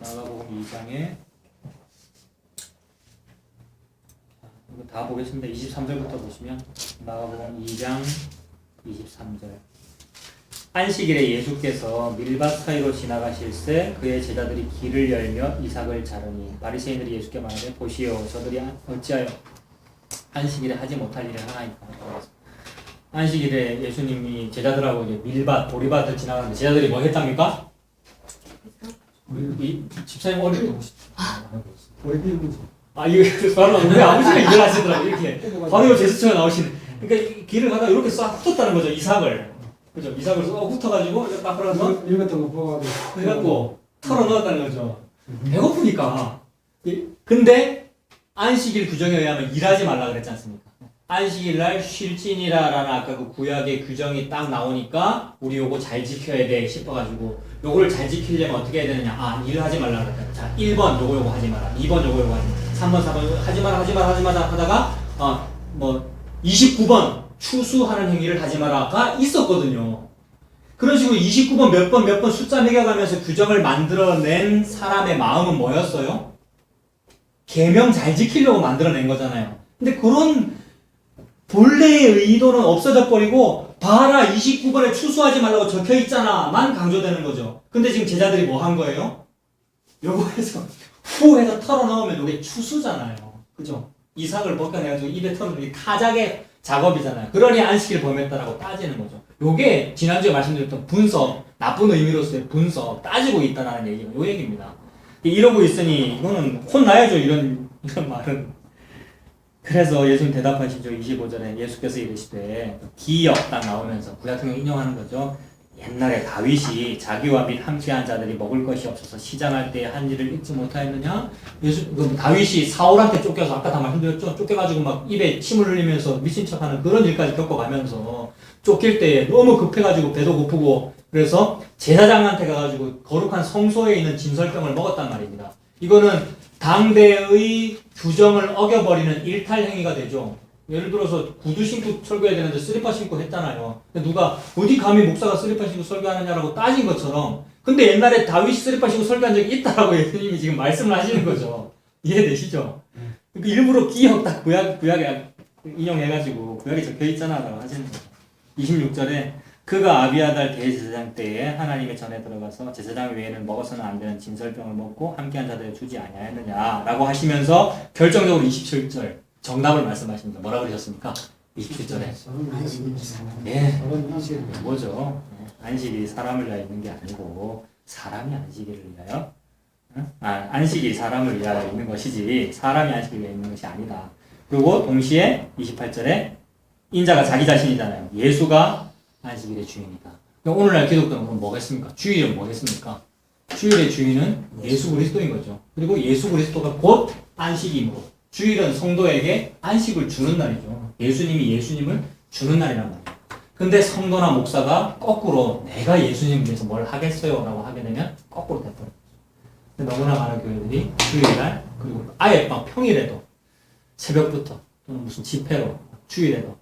마가복음 2장에 이거 다 보겠습니다. 23절부터 보시면 마가복음 2장 23절. 안식일에 예수께서 밀밭 사이로 지나가실새 그의 제자들이 길을 열며 이삭을 자르니 바리새인들이 예수께 말하되 보시오 저들이 어찌하여 안식일에 하지 못할 일을 하나이까. 안식일에 예수님이 제자들하고 이제 밀밭 보리밭을 지나가는데 제자들이 뭐 했답니까? 이 집사님 어릴 때 이거 바로 우리 아버지가 일을 하시더라고. 이렇게 바로 제스처가 나오시네. 그러니까 이 길을 가다가 이렇게 싹 훑었다는 거죠. 이삭을. 그죠? 이삭을 싹 훑어가지고 이렇게 딱 걸어서 일 같은 거 뽑아가지고 해갖고 털어 넣었다는 거죠. 배고프니까. 근데 안식일 규정에 의하면 일하지 말라 그랬지 않습니까? 안식일 날 쉴지니라라는 아까 그 구약의 규정이 딱 나오니까 우리 요거 잘 지켜야 돼 싶어가지고 요거를 잘 지키려면 어떻게 해야 되느냐. 일하지 말라 그랬다. 자, 1번 요거 하지 마라. 2번 요거 하지 마라. 3번 4번 하지 마라 하다가 29번 추수하는 행위를 하지 마라가 있었거든요. 그런 식으로 29번 몇 번 숫자 매겨가면서 규정을 만들어낸 사람의 마음은 뭐였어요? 계명 잘 지키려고 만들어낸 거잖아요. 근데 그런 본래의 의도는 없어져 버리고 봐라 29번에 추수하지 말라고 적혀있잖아 만 강조되는 거죠. 근데 지금 제자들이 뭐 한 거예요? 요거 해서 후 해서 털어넣으면 이게 추수잖아요. 그죠? 이삭을 벗겨내가지고 입에 털어넣는 게 타작의 작업이잖아요. 그러니 안식일 범했다라고 따지는 거죠. 요게 지난주에 말씀드렸던 분석, 나쁜 의미로서의 분석, 따지고 있다라는 얘기가 요 얘기입니다. 이러고 있으니 이거는 혼나야죠. 이런 말은. 그래서 예수님 대답하시죠. 25절에 예수께서 이르시되 기역 딱 나오면서 구약성경 인용하는 거죠. 옛날에 다윗이 자기와 및 함께한 자들이 먹을 것이 없어서 시장할 때 한 일을 잊지 못하였느냐? 다윗이 사울한테 쫓겨서 아까 다 말씀드렸죠. 쫓겨가지고 막 입에 침을 흘리면서 미친 척하는 그런 일까지 겪어가면서 쫓길 때 너무 급해가지고 배도 고프고 그래서 제사장한테 가가지고 거룩한 성소에 있는 진설병을 먹었단 말입니다. 이거는 당대의 규정을 어겨버리는 일탈행위가 되죠. 예를 들어서 구두 신고 설교해야 되는데 슬리퍼 신고 했잖아요. 근데 누가 어디 감히 목사가 슬리퍼 신고 설교하느냐라고 따진 것처럼 근데 옛날에 다윗이 슬리퍼 신고 설교한 적이 있다라고 예수님이 지금 말씀을 하시는 거죠. 이해되시죠? 그러니까 일부러 기억 딱 구약에 인용해가지고 구약에 적혀있잖아라고 하시는 거죠. 26절에 그가 아비아달 대제사장 때에 하나님의 전에 들어가서 제사장 외에는 먹어서는 안 되는 진설병을 먹고 함께한 자들을 주지 아니하였느냐라고 하시면서 결정적으로 27절 정답을 말씀하십니다. 뭐라 그러셨습니까? 27절에 예, 뭐죠? 안식이 사람을 위하여 있는 게 아니고 사람이 안식일을 위하여 안식이 사람을 위하여 있는 것이지 사람이 안식을 위하여 있는 것이 아니다. 그리고 동시에 28절에 인자가 자기 자신이잖아요. 예수가 안식일의 주인이다. 오늘날 기독교는 뭐겠습니까? 주일은 뭐겠습니까? 주일의 주인은 예수 그리스도인 거죠. 그리고 예수 그리스도가 곧 안식이므로 주일은 성도에게 안식을 주는 날이죠. 예수님을 주는 날이란 말이에요. 근데 성도나 목사가 거꾸로 내가 예수님 위해서 뭘 하겠어요? 라고 하게 되면 거꾸로 됐더라고요. 근데 너무나 많은 교회들이 주일날 그리고 아예 막 평일에도 새벽부터 또는 무슨 집회로 주일에도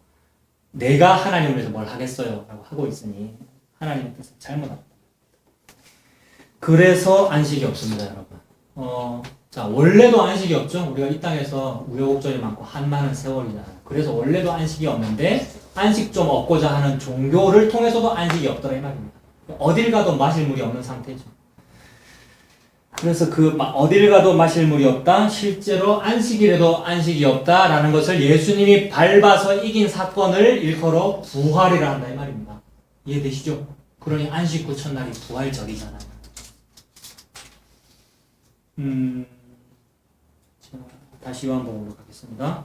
내가 하나님을 위해서 뭘 하겠어요? 라고 하고 있으니 하나님의 뜻을 잘못합니다. 그래서 안식이 없습니다, 여러분. 자, 원래도 안식이 없죠? 우리가 이 땅에서 우여곡절이 많고 한많은 세월이잖아요. 그래서 원래도 안식이 없는데 안식 좀 얻고자 하는 종교를 통해서도 안식이 없더라 이 말입니다. 어딜 가도 마실 물이 없는 상태죠. 그래서 어딜 가도 마실 물이 없다. 실제로 안식일에도 안식이 없다라는 것을 예수님이 밟아서 이긴 사건을 일컬어 부활이라 한다 이 말입니다. 이해되시죠? 그러니 안식 후 첫날이 부활절이잖아요. 자, 다시 요한복음으로 가겠습니다.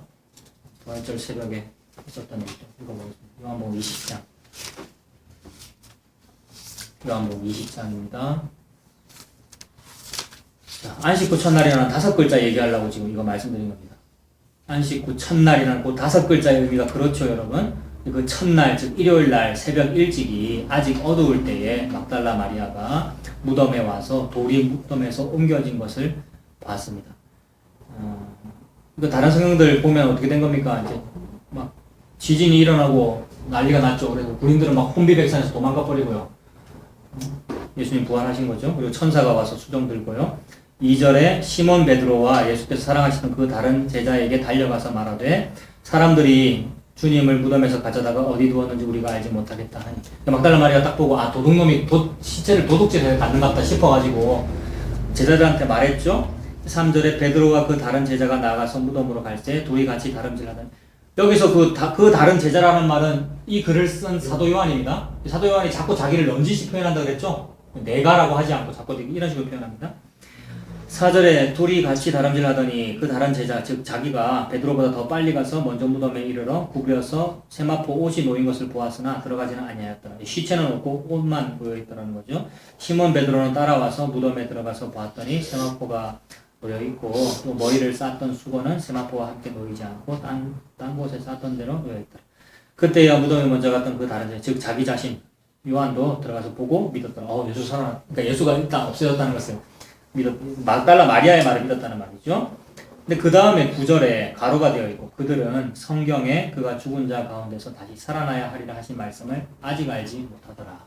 부활절 새벽에 있었던 일도 읽어보겠습니다. 요한복음 20장. 요한복음 20장입니다. 자, 안식 후 첫날이라는 5글자 얘기하려고 지금 이거 말씀드린 겁니다. 안식 후 첫날이라는 그 5글자의 의미가 그렇죠, 여러분. 그 첫날, 즉 일요일날 새벽 일찍이 아직 어두울 때에 막달라 마리아가 무덤에 와서 돌이 무덤에서 옮겨진 것을 봤습니다. 다른 성경들 보면 어떻게 된 겁니까? 이제 막 지진이 일어나고 난리가 났죠. 그래서 군인들은 막 혼비백산에서 도망가 버리고요. 예수님 부활하신 거죠. 그리고 천사가 와서 수정 들고요. 2절에 시몬 베드로와 예수께서 사랑하시는 그 다른 제자에게 달려가서 말하되 사람들이 주님을 무덤에서 가져다가 어디 두었는지 우리가 알지 못하겠다 하니 막달라 마리아가 딱 보고 도둑놈이 시체를 도둑질해 갔는갑다 싶어가지고 제자들한테 말했죠. 3절에 베드로와 그 다른 제자가 나가서 무덤으로 갈 때 둘이 같이 다름질하더니 여기서 그 다른 제자라는 말은 이 글을 쓴 사도 요한입니다. 사도 요한이 자꾸 자기를 넌지시 표현한다고 그랬죠. 내가라고 하지 않고 자꾸 이런 식으로 표현합니다. 4절에 둘이 같이 다름질하더니 그 다른 제자 즉 자기가 베드로보다 더 빨리 가서 먼저 무덤에 이르러 구부려서 세마포 옷이 놓인 것을 보았으나 들어가지는 아니하였더라. 시체는 없고 옷만 보여있더라는 거죠. 시몬 베드로는 따라와서 무덤에 들어가서 보았더니 세마포가 놓여있고 또 머리를 쌌던 수건은 세마포와 함께 놓이지 않고 딴 곳에 쌌던 대로 놓여있더라. 그때야 무덤에 먼저 갔던 그 다른 제자 즉 자기 자신 요한도 들어가서 보고 믿었더라. 예수 살아났. 그러니까 예수가 일단 없어졌다는 것을 막달라 마리아의 말을 믿었다는 말이죠. 근데 그 다음에 9절에 가로가 되어 있고 그들은 성경에 그가 죽은 자 가운데서 다시 살아나야 하리라 하신 말씀을 아직 알지 못하더라.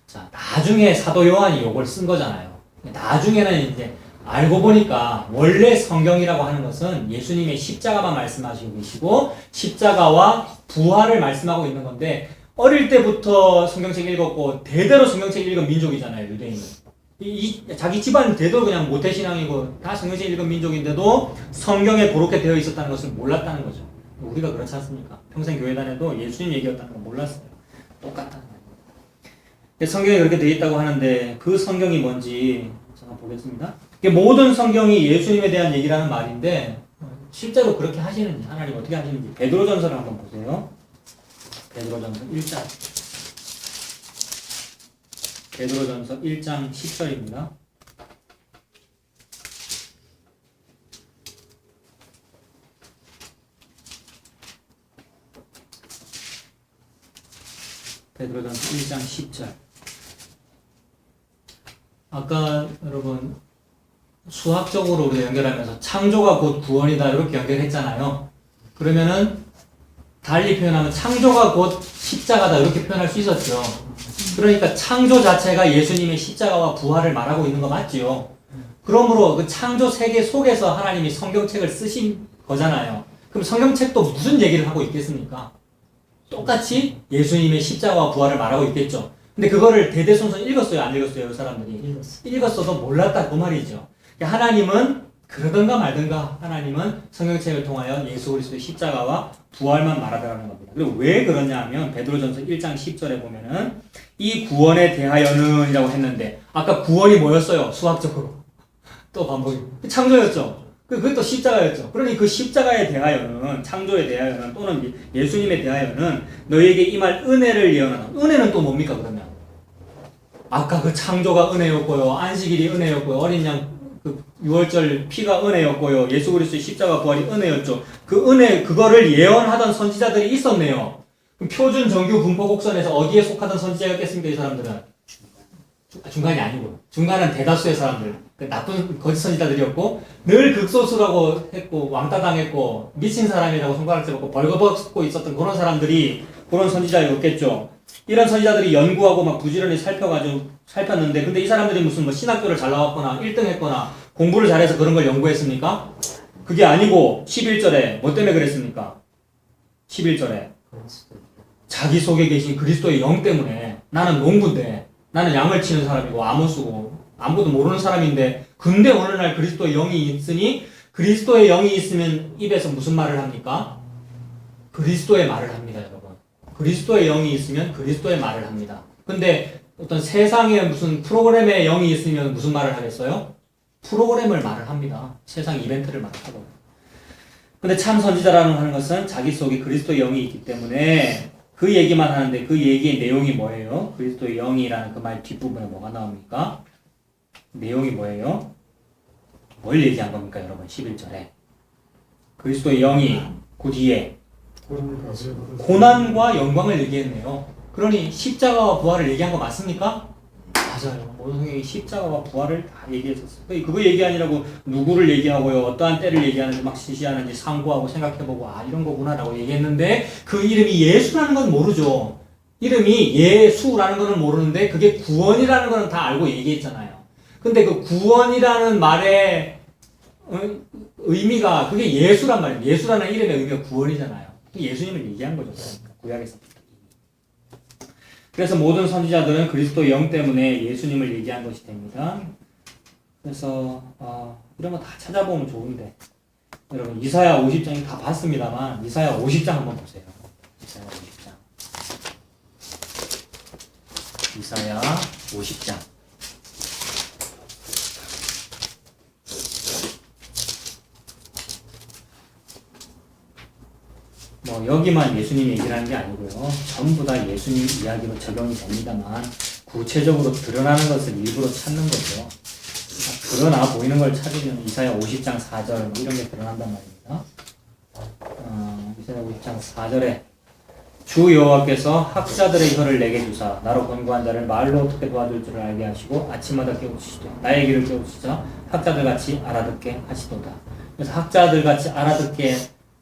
자, 나중에 사도 요한이 이걸 쓴 거잖아요. 나중에는 이제 알고 보니까 원래 성경이라고 하는 것은 예수님의 십자가만 말씀하시고 계시고 십자가와 부활을 말씀하고 있는 건데 어릴 때부터 성경책 읽었고 대대로 성경책 읽은 민족이잖아요, 유대인은. 자기 집안 대도 그냥 모태신앙이고 다 성경책 읽은 민족인데도 성경에 그렇게 되어 있었다는 것을 몰랐다는 거죠. 우리가 그렇지 않습니까? 평생 교회 다녀도 예수님 얘기였다는 걸 몰랐어요. 똑같다는 거예요. 성경에 그렇게 되어 있다고 하는데 그 성경이 뭔지 제가 보겠습니다. 모든 성경이 예수님에 대한 얘기라는 말인데 실제로 그렇게 하시는지 하나님 어떻게 하시는지 베드로전서를 한번 보세요. 베드로전서 1장 베드로전서 1장 10절입니다. 베드로전서 1장 10절. 아까 여러분 수학적으로 우리가 연결하면서 창조가 곧 구원이다 이렇게 연결했잖아요. 그러면은 달리 표현하면 창조가 곧 십자가다 이렇게 표현할 수 있었죠. 그러니까 창조 자체가 예수님의 십자가와 부활을 말하고 있는 거 맞지요. 그러므로 그 창조 세계 속에서 하나님이 성경책을 쓰신 거잖아요. 그럼 성경책도 무슨 얘기를 하고 있겠습니까? 똑같이 예수님의 십자가와 부활을 말하고 있겠죠. 근데 그거를 대대손손 읽었어요? 안 읽었어요? 그 사람들이? 읽었어도 몰랐다 그 말이죠. 하나님은 그러든가 말든가 하나님은 성경책을 통하여 예수 그리스도의 십자가와 부활만 말하더라는 겁니다. 그리고 왜 그러냐 하면 베드로전서 1장 10절에 보면은 이 구원에 대하여는 이라고 했는데 아까 구원이 뭐였어요? 수학적으로. 또 반복이. 창조였죠. 그것도 십자가였죠. 그러니 그 십자가에 대하여는 창조에 대하여는 또는 예수님에 대하여는 너희에게 임할 은혜를 예언하는 은혜는 또 뭡니까 그러면? 아까 그 창조가 은혜였고요. 안식일이 은혜였고요. 어린 양 그 6월절 피가 은혜였고요. 예수 그리스도의 십자가 부활이 은혜였죠. 그 은혜 그거를 예언하던 선지자들이 있었네요. 그럼 표준 정규 분포 곡선에서 어디에 속하던 선지자였겠습니까? 이 사람들은 중간이 아니고 중간은 대다수의 사람들 나쁜 거짓 선지자들이었고 늘 극소수라고 했고 왕따 당했고 미친 사람이라고 손가락 잡고 벌거벗고 있었던 그런 사람들이 그런 선지자였겠죠. 이런 선지자들이 연구하고 막 부지런히 살폈는데 근데 이 사람들이 무슨 뭐 신학교를 잘 나왔거나 1등 했거나 공부를 잘해서 그런 걸 연구했습니까? 그게 아니고 11절에 뭐 때문에 그랬습니까? 11절에 자기 속에 계신 그리스도의 영 때문에 나는 농부인데 나는 양을 치는 사람이고 아무수고 아무것도 모르는 사람인데 근데 어느 날 그리스도의 영이 있으니 그리스도의 영이 있으면 입에서 무슨 말을 합니까? 그리스도의 말을 합니다, 여러분. 그리스도의 영이 있으면 그리스도의 말을 합니다. 근데 어떤 세상에 무슨 프로그램의 영이 있으면 무슨 말을 하겠어요? 프로그램을 말을 합니다. 세상 이벤트를 말하고. 근데 참 선지자라는 하는 것은 자기 속에 그리스도의 영이 있기 때문에 그 얘기만 하는데 그 얘기의 내용이 뭐예요? 그리스도의 영이라는 그 말 뒷부분에 뭐가 나옵니까? 내용이 뭐예요? 뭘 얘기한 겁니까, 여러분? 11절에. 그리스도의 영이 그 뒤에 고난과 영광을 얘기했네요. 그러니 십자가와 부활을 얘기한 거 맞습니까? 맞아요. 모든 성경이 십자가와 부활을 다 얘기했었어요. 그거 얘기 아니라고 누구를 얘기하고요, 어떠한 때를 얘기하는지 막 시시하는지 상고하고 생각해보고 아 이런 거구나라고 얘기했는데 그 이름이 예수라는 건 모르죠. 이름이 예수라는 거는 모르는데 그게 구원이라는 거는 다 알고 얘기했잖아요. 근데 그 구원이라는 말의 의미가 그게 예수란 말이에요. 예수라는 이름의 의미가 구원이잖아요. 예수님을 얘기한 거죠. 그러니까 구약에서부터. 그래서 모든 선지자들은 그리스도 영 때문에 예수님을 얘기한 것이 됩니다. 그래서 이런 거 다 찾아보면 좋은데 여러분 이사야 50장이 다 봤습니다만 이사야 50장 한번 보세요. 이사야 50장. 이사야 50장. 뭐 여기만 예수님 얘기를 하는 게 아니고요. 전부 다 예수님 이야기로 적용이 됩니다만 구체적으로 드러나는 것을 일부러 찾는 거죠. 드러나 보이는 걸 찾으면 이사야 50장 4절 이런 게 드러난단 말입니다. 이사야 50장 4절에 주 여호와께서 학자들의 혀를 내게 주사 나로 권고한 자를 말로 어떻게 도와줄 줄을 알게 하시고 아침마다 깨우치시되 나의 길을 깨우치자 학자들같이 알아듣게 하시도다. 그래서 학자들같이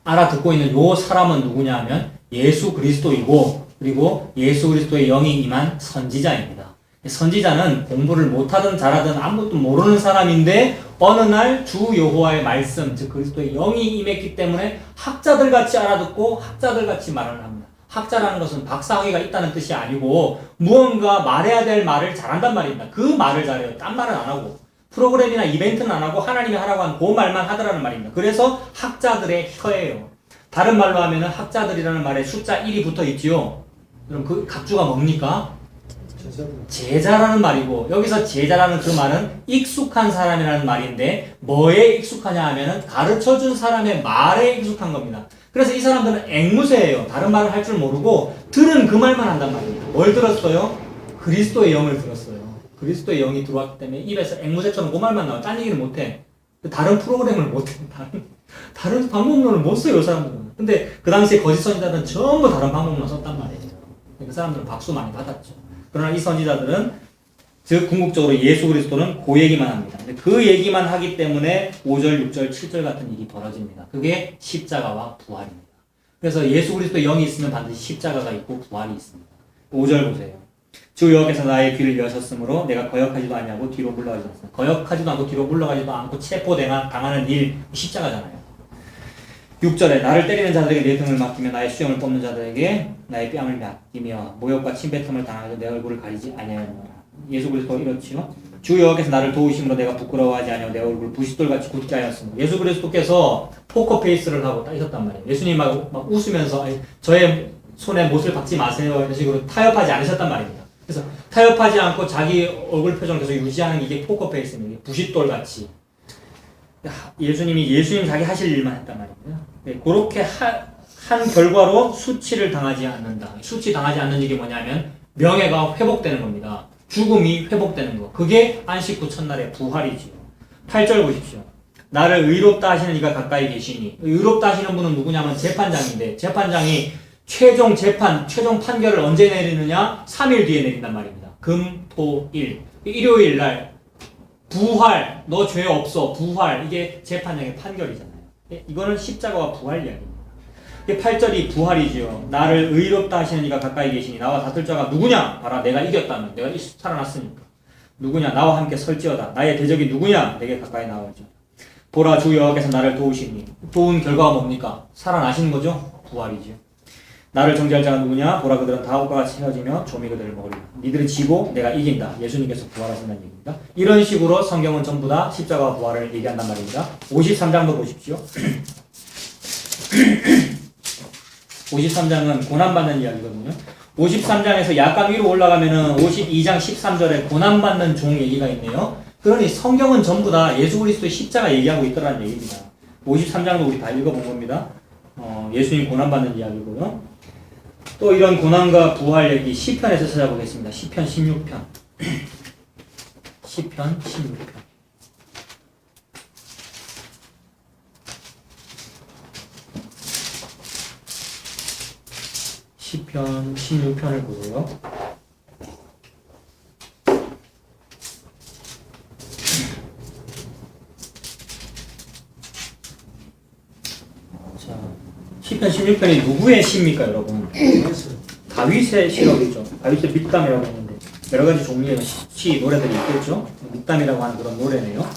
알아듣고 있는 요 사람은 누구냐 하면 예수 그리스도이고 그리고 예수 그리스도의 영이 임한 선지자입니다. 선지자는 공부를 못하든 잘하든 아무것도 모르는 사람인데 어느 날 주 여호와의 말씀 즉 그리스도의 영이 임했기 때문에 학자들같이 알아듣고 학자들같이 말을 합니다. 학자라는 것은 박사학위가 있다는 뜻이 아니고 무언가 말해야 될 말을 잘한단 말입니다. 그 말을 잘해요. 딴 말은 안 하고 프로그램이나 이벤트는 안 하고 하나님이 하라고 한 그 말만 하더라는 말입니다. 그래서 학자들의 혀예요. 다른 말로 하면은 학자들이라는 말에 숫자 1이 붙어 있지요. 그럼 그 각주가 뭡니까? 제자라는 말이고 여기서 제자라는 그 말은 익숙한 사람이라는 말인데 뭐에 익숙하냐 하면은 가르쳐준 사람의 말에 익숙한 겁니다. 그래서 이 사람들은 앵무새예요. 다른 말을 할 줄 모르고 들은 그 말만 한단 말입니다. 뭘 들었어요? 그리스도의 영을 들었어요. 그리스도의 영이 들어왔기 때문에 입에서 앵무새처럼 그 말만 나와. 딴 얘기를 못해. 다른 프로그램을 못해. 다른 방법론을 못 써요, 이 사람들은. 근데 그 당시에 거짓 선지자들은 전부 다른 방법론 썼단 말이에요. 그 사람들은 박수 많이 받았죠. 그러나 이 선지자들은 즉 궁극적으로 예수 그리스도는 그 얘기만 합니다. 그 얘기만 하기 때문에 5절, 6절, 7절 같은 일이 벌어집니다. 그게 십자가와 부활입니다. 그래서 예수 그리스도의 영이 있으면 반드시 십자가가 있고 부활이 있습니다. 5절 보세요. 주 여호와께서 나의 귀를 여셨으므로 내가 거역하지도 아니하고 뒤로 물러가지도 않습니다. 거역하지도 않고 뒤로 물러가지도 않고 체포당하는 일 십자가잖아요. 6절에 나를 때리는 자들에게 내 등을 맡기며 나의 수염을 뽑는 자들에게 나의 뺨을 맡기며 모욕과 침뱉음을 당하여 내 얼굴을 가리지 아니하노라. 예수 그리스도 이렇지요. 주 여호와께서 나를 도우심으로 내가 부끄러워하지 아니하고 내 얼굴을 부싯돌같이 굳게 하였습니다. 예수 그리스도께서 포커페이스를 하고 딱 있었단 말이에요. 예수님 막 웃으면서 저의 손에 못을 박지 마세요 이런 식으로 타협하지 않으셨단 말입니다. 그래서 타협하지 않고 자기 얼굴 표정을 계속 유지하는 게 이게 포커페이스입니다. 부싯돌같이. 예수님 자기 하실 일만 했단 말입니다. 네, 그렇게 한 결과로 수치를 당하지 않는다. 수치 당하지 않는 일이 뭐냐면 명예가 회복되는 겁니다. 죽음이 회복되는 거. 그게 안식 후 첫날의 부활이지요. 8절 보십시오. 나를 의롭다 하시는 이가 가까이 계시니 의롭다 하시는 분은 누구냐면 재판장인데 재판장이 최종 판결을 언제 내리느냐? 3일 뒤에 내린단 말입니다. 금, 토, 일. 일요일 날 부활, 너 죄 없어, 부활. 이게 재판장의 판결이잖아요. 이거는 십자가와 부활 이야기입니다. 8절이 부활이지요. 나를 의롭다 하시는 이가 가까이 계시니 나와 다툴 자가 누구냐? 봐라, 내가 이겼다면. 내가 살아났으니까. 누구냐? 나와 함께 설지어다. 나의 대적이 누구냐? 내게 가까이 나오죠. 보라, 주 여호와께서 나를 도우시니. 도운 결과가 뭡니까? 살아나시는 거죠? 부활이죠. 나를 정죄할 자가 누구냐? 보라 그들은 다윗과 같이 헤어지며 조미 그들을 먹으리라. 니들이 지고 내가 이긴다. 예수님께서 부활하신다는 얘기입니다. 이런 식으로 성경은 전부 다 십자가와 부활을 얘기한단 말입니다. 53장도 보십시오. 53장은 고난받는 이야기거든요. 53장에서 약간 위로 올라가면은 52장 13절에 고난받는 종 얘기가 있네요. 그러니 성경은 전부 다 예수 그리스도의 십자가 얘기하고 있더라는 얘기입니다. 53장도 우리 다 읽어본 겁니다. 예수님 고난받는 이야기고요. 또 이런 고난과 부활 얘기 시편에서 찾아보겠습니다. 시편 16편. 시편 16편. 시편 16편을 보세요. 자, 시편 16편이 누구의 시입니까, 여러분? 다윗의 시라고 있죠. 다윗의 믹담이라고 했는데 여러 가지 종류의 시 노래들이 있겠죠. 믹담이라고 하는 그런 노래네요.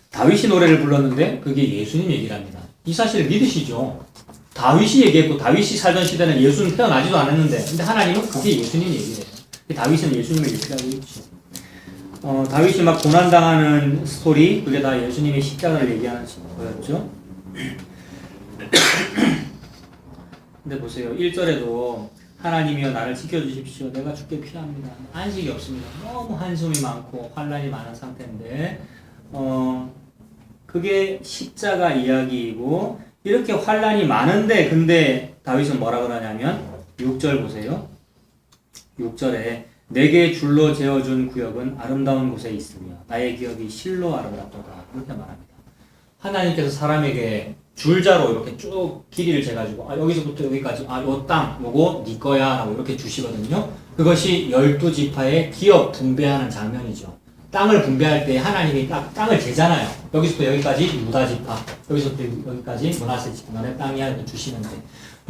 다윗이 노래를 불렀는데 그게 예수님 얘기랍니다. 이 사실을 믿으시죠? 다윗이 얘기했고 다윗이 살던 시대는 예수는 태어나지도 않았는데 근데 하나님은 그게 예수님 얘기래요. 다윗은 예수님을 얘기하고 있죠. 다윗이 막 고난당하는 스토리 그게 다 예수님의 십자가를 얘기하는 거였죠. 근데 보세요. 1절에도 하나님이여 나를 지켜주십시오. 내가 죽게 피합니다. 안식이 없습니다. 너무 한숨이 많고 환란이 많은 상태인데 그게 십자가 이야기이고 이렇게 환란이 많은데 근데 다윗은 뭐라 그러냐면 6절 보세요. 6절에 내게 줄로 재어준 구역은 아름다운 곳에 있으며 나의 기억이 실로 아름답도다. 그렇게 말합니다. 하나님께서 사람에게 줄자로 이렇게 쭉 길이를 재가지고 여기서부터 여기까지 요 땅 요거 네 거야 라고 이렇게 주시거든요. 그것이 12지파의 기업 분배하는 장면이죠. 땅을 분배할 때 하나님이 땅을 재잖아요. 여기서부터 여기까지 유다지파, 여기서부터 여기까지 므낫세 지파, 너네 땅이야 이렇게 주시는데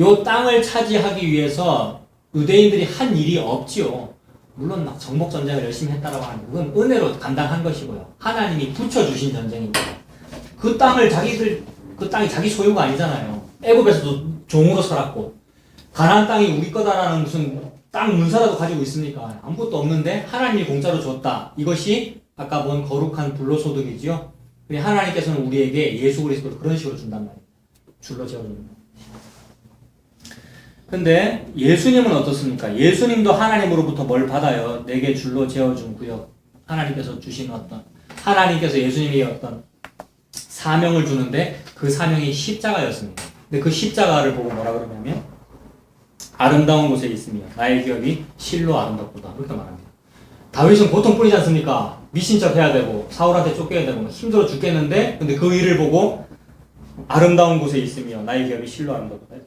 요 땅을 차지하기 위해서 유대인들이 한 일이 없지요. 물론 막 정복 전쟁을 열심히 했다라고 하는 그건 은혜로 감당한 것이고요. 하나님이 붙여주신 전쟁입니다. 그 땅을 그 땅이 자기 소유가 아니잖아요. 애굽에서도 종으로 살았고 가나안 땅이 우리 거다라는 무슨 땅 문서라도 가지고 있습니까? 아무것도 없는데 하나님이 공짜로 줬다. 이것이 아까 본 거룩한 불로소득이지요. 하나님께서는 우리에게 예수 그리스도를 그런 식으로 준단 말이에요. 줄로 재어줍니다. 근데 예수님은 어떻습니까? 예수님도 하나님으로부터 뭘 받아요? 내게 줄로 재어준 구역. 하나님께서 주신 하나님께서 예수님이 사명을 주는데 그 사명이 십자가였습니다. 근데 그 십자가를 보고 뭐라 그러냐면 아름다운 곳에 있으며 나의 기업이 실로 아름답도다. 그렇게 말합니다. 다윗은 고통뿐이지 않습니까? 미신척 해야 되고 사울한테 쫓겨야 되고 힘들어 죽겠는데 근데 그 일을 보고 아름다운 곳에 있으며 나의 기업이 실로 아름답도다.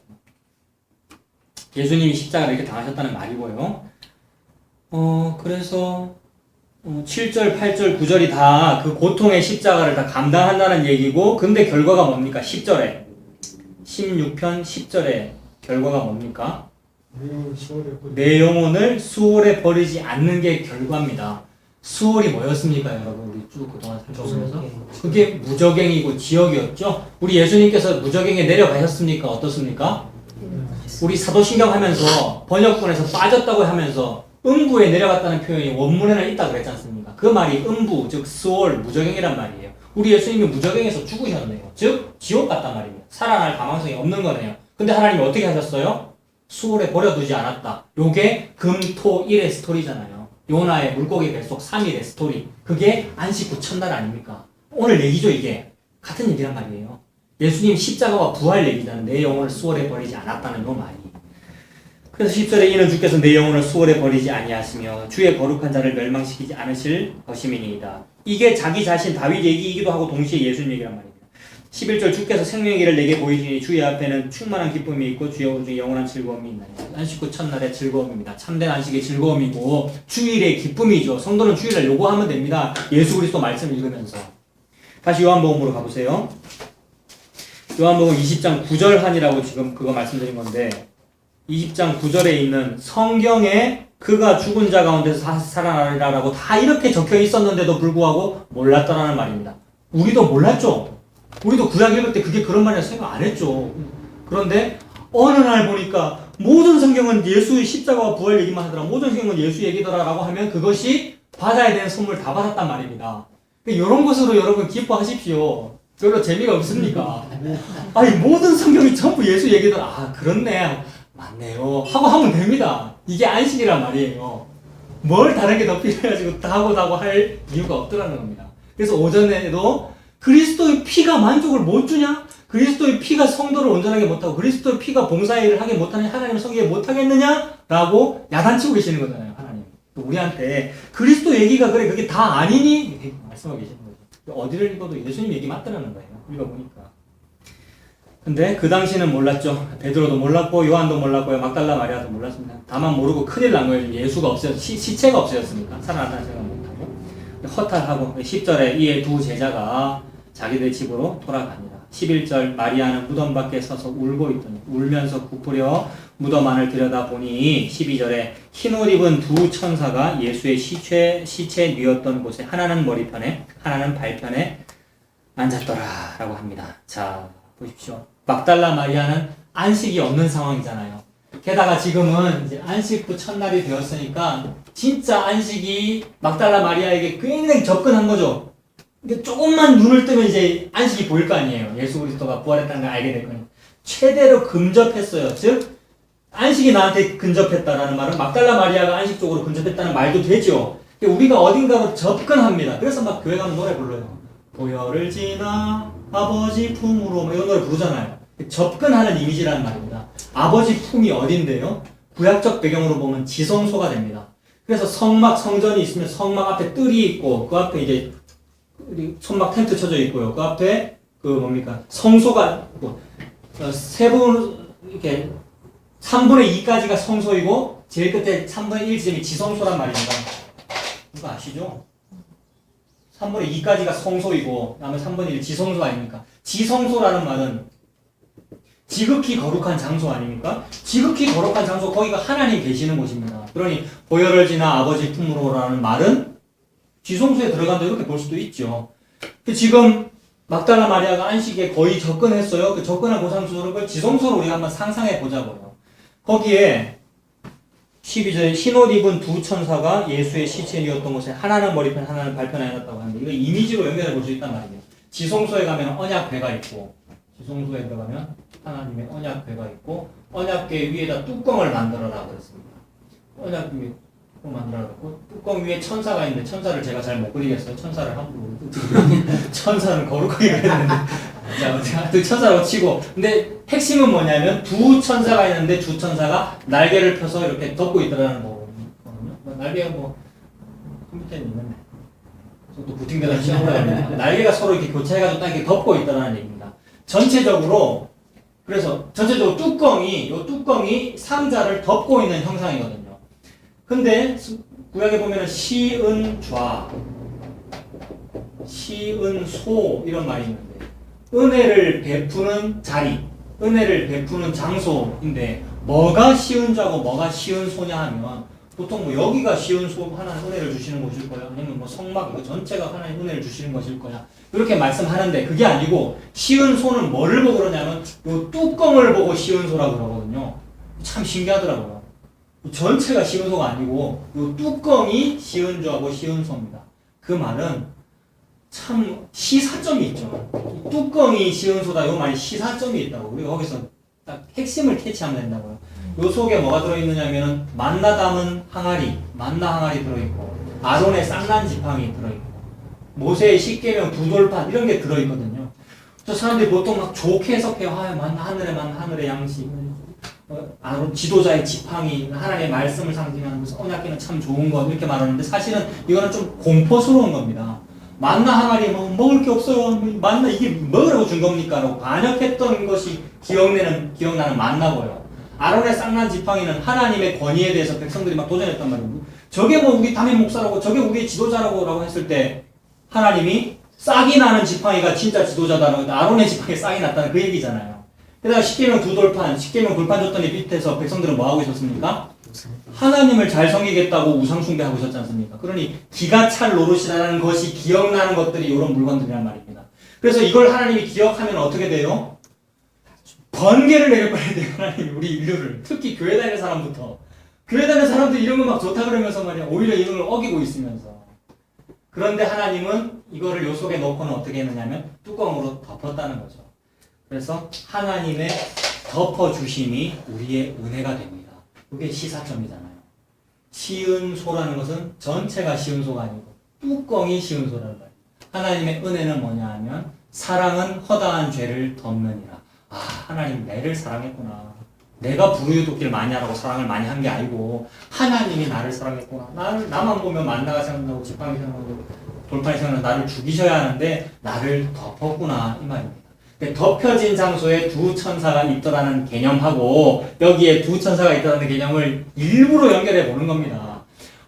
예수님이 십자가를 이렇게 당하셨다는 말이고요. 그래서 7절, 8절, 9절이 다 그 고통의 십자가를 다 감당한다는 얘기고 근데 결과가 뭡니까? 10절에 16편 10절에 결과가 뭡니까? 내 영혼을 수월에 버리지 않는 게 결과입니다. 수월이 뭐였습니까, 여러분? 우리 쭉 그동안 살펴보면서 그게 무적행이고 지역이었죠. 우리 예수님께서 무적행에 내려가셨습니까? 어떻습니까? 우리 사도신경 하면서 번역본에서 빠졌다고 하면서 음부에 내려갔다는 표현이 원문에는 있다고 그랬지 않습니까? 그 말이 음부, 즉 수월, 무적행이란 말이에요. 우리 예수님이 무적행에서 죽으셨네요. 즉 지옥 갔단 말입니다. 살아날 가망성이 없는 거네요. 근데 하나님이 어떻게 하셨어요? 수월에 버려두지 않았다. 요게 금, 토, 일의 스토리잖아요. 요나의 물고기 뱃속 3일의 스토리. 그게 안식 후 첫날 아닙니까? 오늘 얘기죠, 이게. 같은 얘기란 말이에요. 예수님 십자가와 부활 얘기잖아요. 내 영혼을 수월에 버리지 않았다는 요 말이. 그래서 10절에 이는 주께서 내 영혼을 수월에 버리지 아니하시며 주의 거룩한 자를 멸망시키지 않으실 것임이니이다. 이게 자기 자신 다윗 얘기이기도 하고 동시에 예수님 얘기란 말입니다. 11절 주께서 생명의 길을 내게 보이시니 주의 앞에는 충만한 기쁨이 있고 주의 오른쪽에 영원한 즐거움이 있나니. 안식 후 첫날의 즐거움입니다. 참된 안식의 즐거움이고 주일의 기쁨이죠. 성도는 주일날 요구하면 됩니다. 예수 그리스도 말씀 읽으면서. 다시 요한복음으로 가보세요. 요한복음 20장 9절 한이라고 지금 그거 말씀드린 건데 20장 9절에 있는 성경에 그가 죽은 자 가운데서 살아나리라고 다 이렇게 적혀 있었는데도 불구하고 몰랐다라는 말입니다. 우리도 몰랐죠. 우리도 구약 읽을 때 그게 그런 말이라 생각 안 했죠. 그런데 어느 날 보니까 모든 성경은 예수의 십자가와 부활 얘기만 하더라. 모든 성경은 예수 얘기더라라고 하면 그것이 받아야 되는 선물 다 받았단 말입니다. 이런 것으로 여러분 기뻐하십시오. 별로 재미가 없습니까? 아니 모든 성경이 전부 예수 얘기더라. 아 그렇네. 맞네요. 하고 하면 됩니다. 이게 안식이란 말이에요. 뭘 다른 게 더 필요해가지고 다 하고 할 이유가 없더라는 겁니다. 그래서 오전에도 그리스도의 피가 만족을 못 주냐? 그리스도의 피가 성도를 온전하게 못하고 그리스도의 피가 봉사의 일을 하게 못하는 하나님을 섬기게 못하겠느냐? 라고 야단치고 계시는 거잖아요. 하나님. 우리한테 그리스도 얘기가 그래 그게 다 아니니? 이렇게 말씀하고 계시는 거죠. 어디를 읽어도 예수님 얘기 맞더라는 거예요. 읽어보니까. 근데 그 당시는 몰랐죠. 베드로도 몰랐고 요한도 몰랐고요. 막달라 마리아도 몰랐습니다. 다만 모르고 큰일 난 거예요. 예수가 없어졌, 시체가 없어졌으니까. 살아났다는 생각 못하고. 허탈하고 10절에 이에 두 제자가 자기들 집으로 돌아갑니다. 11절 마리아는 무덤 밖에 서서 울고 있더니 울면서 부풀려 무덤 안을 들여다보니 12절에 흰옷 입은 두 천사가 예수의 시체 뉘었던 곳에 하나는 머리편에 하나는 발편에 앉았더라 라고 합니다. 자 보십시오. 막달라 마리아는 안식이 없는 상황이잖아요. 게다가 지금은 이제 안식 후 첫날이 되었으니까 진짜 안식이 막달라 마리아에게 굉장히 접근한 거죠. 근데 조금만 눈을 뜨면 이제 안식이 보일 거 아니에요. 예수 그리스도가 부활했다는 걸 알게 될 거니까. 최대로 근접했어요. 즉 안식이 나한테 근접했다라는 말은 막달라 마리아가 안식 쪽으로 근접했다는 말도 되죠. 우리가 어딘가로 접근합니다. 그래서 막 교회 가면 노래 불러요. 보혈을 지나 아버지 품으로 이런 노래 부르잖아요. 접근하는 이미지라는 말입니다. 아버지 품이 어딘데요? 구약적 배경으로 보면 지성소가 됩니다. 그래서 성막, 성전이 있으면 성막 앞에 뜰이 있고 그 앞에 이제 천막 텐트 쳐져 있고요. 그 앞에 그 뭡니까? 성소가 있고 이렇게 3분의 2까지가 성소이고 제일 끝에 3분의 1 지점이 지성소란 말입니다. 이거 아시죠? 3분의 2까지가 성소이고 나머지 3분의 1 지성소 아닙니까? 지성소라는 말은 지극히 거룩한 장소 아닙니까? 지극히 거룩한 장소, 거기가 하나님 계시는 곳입니다. 그러니 보혈을 지나 아버지 품으로라는 말은 지성소에 들어간다 이렇게 볼 수도 있죠. 지금 막달라 마리아가 안식에 거의 접근했어요. 그 접근한 그 장소를 지성소로 우리가 한번 상상해 보자고요. 거기에 12절에 흰옷 입은 두 천사가 예수의 시체이었던 곳에 하나는 머리편 하나는 발편에 앉았다고 하는데 이거 이미지로 연결해 볼 수 있단 말이에요. 지성소에 가면 언약궤가 있고 지성소에 들어가면 하나님의 언약궤가 있고 언약궤 위에다 뚜껑을 만들어라 그랬습니다. 언약궤 위에 뚜껑 만들어갖고 뚜껑 위에 천사가 있는데 천사를 제가 잘 못 그리겠어요. 천사를 함부로 천사는 거룩하게 그렸는데 자, 천사라고 치고 근데 핵심은 뭐냐면 두 천사가 있는데 두 천사가 날개를 펴서 이렇게 덮고 있더라는 거거든요. 날개가 뭐 컴퓨터에 있는데 또 부팅되다 시험을 하는데 날개가 서로 이렇게 교차해가지고 딱 이렇게 덮고 있더라는 얘기입니다. 전체적으로 뚜껑이 상자를 덮고 있는 형상이거든요. 근데 구약에 보면은 시은좌, 시은소 이런 말이 있는데 은혜를 베푸는 자리, 은혜를 베푸는 장소인데 뭐가 시은좌고 뭐가 시은소냐 하면 보통 뭐 여기가 시은소 하나님 은혜를 주시는 곳일 거야 아니면 뭐 성막 이거 전체가 하나님 은혜를 주시는 것일 거야 이렇게 말씀하는데 그게 아니고 시은소는 뭐를 보고 그러냐면 요 뚜껑을 보고 시은소라고 그러거든요. 참 신기하더라고요. 전체가 시은소가 아니고 요 뚜껑이 시은좌고 시은소입니다. 그 말은 참 시사점이 있죠. 뚜껑이 시은소다 요 말이 시사점이 있다고. 우리가 거기서 딱 핵심을 캐치하면 된다고요. 요 속에 뭐가 들어있느냐면은 만나 담은 항아리, 만나 항아리 들어있고 아론의 쌍난 지팡이 들어있고 모세의 십계명 두 돌판 이런 게 들어있거든요. 저 사람들이 보통 막 좋게 해석해요. 만나 하늘의 양식, 아론 지도자의 지팡이, 하나님의 말씀을 상징하는 것은 언약궤는 참 좋은 것 이렇게 말하는데 사실은 이거는 좀 공포스러운 겁니다. 만나 항아리 먹을 게 없어요. 만나 이게 먹으라고 준 겁니까? 라고 반역했던 것이 기억나는 만나고요. 아론의 쌍난 지팡이는 하나님의 권위에 대해서 백성들이 막 도전했단 말이에요. 저게 뭐 우리 담임 목사라고 저게 우리의 지도자라고 했을 때 하나님이 싹이 나는 지팡이가 진짜 지도자다라고 아론의 지팡이에 싹이 났다는 그 얘기잖아요. 게다가 십계명 두 돌판, 십계명 돌판 줬더니 밑에서 백성들은 뭐 하고 있었습니까? 하나님을 잘 섬기겠다고 우상 숭배하고 있었지 않습니까? 그러니 기가 찰 노릇이라는 것이 기억나는 것들이 이런 물건들이란 말입니다. 그래서 이걸 하나님이 기억하면 어떻게 돼요? 번개를 내려버려야 돼요. 하나님 우리 인류를. 특히 교회 다니는 사람부터. 교회 다니는 사람들 이런 거 막 좋다 그러면서 말이야. 오히려 이런 걸 어기고 있으면서. 그런데 하나님은 이거를 요 속에 넣고는 어떻게 했느냐면 뚜껑으로 덮었다는 거죠. 그래서 하나님의 덮어주심이 우리의 은혜가 됩니다. 그게 시사점이잖아요. 시은소라는 것은 전체가 시은소가 아니고 뚜껑이 시은소라는 거예요. 하나님의 은혜는 뭐냐 하면 사랑은 허다한 죄를 덮느니라. 아, 하나님 내를 사랑했구나. 내가 불우유독기를 많이 하라고 사랑을 많이 한 게 아니고 하나님이 나를 사랑했구나. 나만 보면 만나가 생각나고 직방이 생각나고 돌판이 생각나고 나를 죽이셔야 하는데 나를 덮었구나 이 말입니다. 덮여진 장소에 두 천사가 있더라는 개념하고 여기에 두 천사가 있다는 개념을 일부러 연결해 보는 겁니다.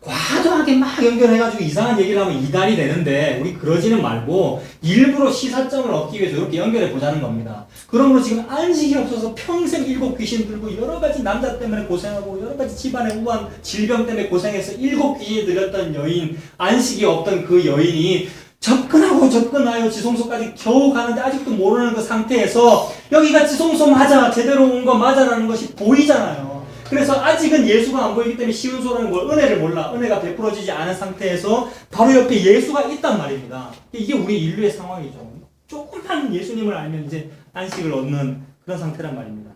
과도하게 막 연결해가지고 이상한 얘기를 하면 이단이 되는데 우리 그러지는 말고 일부러 시사점을 얻기 위해서 이렇게 연결해 보자는 겁니다. 그러므로 지금 안식이 없어서 평생 일곱 귀신 들고 여러 가지 남자 때문에 고생하고 여러 가지 집안의 우한 질병 때문에 고생해서 일곱 귀신이 들렸던 여인, 안식이 없던 그 여인이 접근하여 지성소까지 겨우 가는데 아직도 모르는 그 상태에서 여기가 지성소 맞아, 제대로 온 거 맞아라는 것이 보이잖아요. 그래서 아직은 예수가 안 보이기 때문에 시운소라는 걸 은혜를 몰라. 은혜가 베풀어지지 않은 상태에서 바로 옆에 예수가 있단 말입니다. 이게 우리 인류의 상황이죠. 조금만 예수님을 알면 이제 안식을 얻는 그런 상태란 말입니다.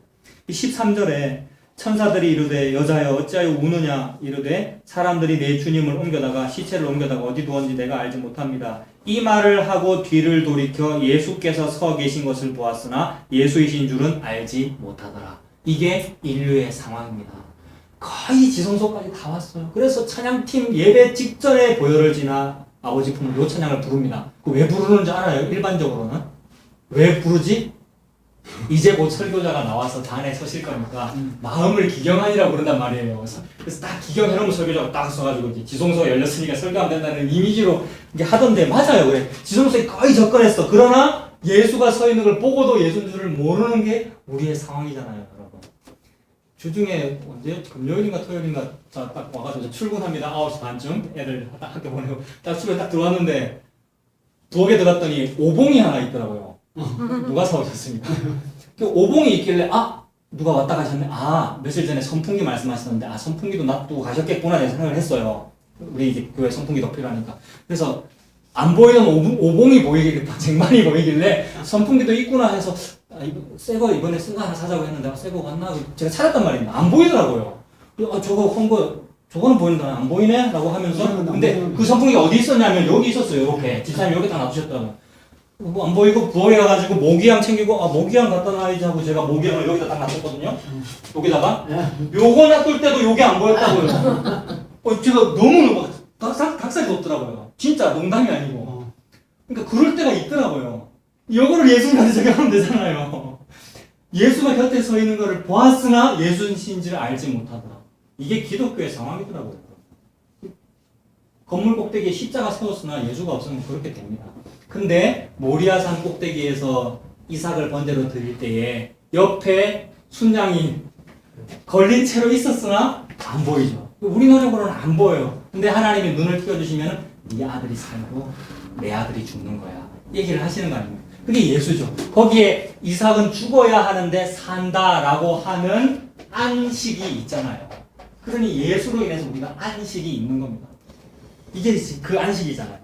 13절에 천사들이 이르되 여자여 어찌하여 우느냐 이르되 사람들이 내 주님을 옮겨다가 시체를 옮겨다가 어디 두었는지 내가 알지 못합니다. 이 말을 하고 뒤를 돌이켜 예수께서 서 계신 것을 보았으나 예수이신 줄은 알지 못하더라. 이게 인류의 상황입니다. 거의 지성소까지 다 왔어요. 그래서 찬양팀 예배 직전에 보혈을 지나 아버지 품은 요 찬양을 부릅니다. 그 왜 부르는지 알아요? 일반적으로는 왜 부르지? 이제 곧 설교자가 나와서 단에 서실 거니까 마음을 기경하니라고 그런단 말이에요. 그래서 딱 기경해놓으면 설교자가 딱 서가지고 이제 지성소가 열렸으니까 설교하면 된다는 이미지로 이게 하던데 맞아요. 그래. 지성소에 거의 접근했어. 그러나 예수가 서 있는 걸 보고도 예수인 줄을 모르는 게 우리의 상황이잖아요, 여러분. 주중에 언제 금요일인가 토요일인가 딱 와가지고 출근합니다. 9시 반쯤 애들 학교 보내고 딱 집에 딱 들어왔는데 부엌에 들어갔더니 오봉이 하나 있더라고요. 누가 사오셨습니까? 그 오봉이 있길래 누가 왔다 가셨네. 며칠 전에 선풍기 말씀하셨는데 선풍기도 놔두고 가셨겠구나 생각을 했어요. 우리 이제 교회 선풍기도 필요하니까. 그래서 안 보이던 오봉이 보이길래 쟁반이 보이길래 선풍기도 있구나 해서 새거 이번에 쓴 거 하나 사자고 했는데 새거 왔나? 제가 찾았단 말입니다. 안 보이더라고요. 저거 헌거 저거는 보이는데 안 보이네? 라고 하면서 근데 그 선풍기가 어디 있었냐면 여기 있었어요. 이렇게 집사님 여기 다 놔두셨다고. 안 보이고 부엌에 가가지고 모기향 챙기고 모기향 갖다 놔야지 하고 제가 모기향을 여기다 딱 놔뒀거든요. 여기다가 요거 놔둘 때도 요게 안 보였다고요. 제가 너무 각살이 돋더라고요. 진짜 농담이 아니고. 그러니까 그럴 때가 있더라고요. 이거를 예수님한테 적용하면 되잖아요. 예수가 곁에 서 있는 것을 보았으나 예수신지를 알지 못하더라. 이게 기독교의 상황이더라고요. 건물 꼭대기에 십자가 세웠으나 예수가 없으면 그렇게 됩니다. 근데 모리아산 꼭대기에서 이삭을 번제로 드릴 때에 옆에 순양이 걸린 채로 있었으나 안 보이죠. 우리 노력으로는 안 보여요. 근데 하나님이 눈을 띄워주시면 네 아들이 살고 내 아들이 죽는 거야. 얘기를 하시는 거 아닙니까? 그게 예수죠. 거기에 이삭은 죽어야 하는데 산다라고 하는 안식이 있잖아요. 그러니 예수로 인해서 우리가 안식이 있는 겁니다. 이게 그 안식이잖아요.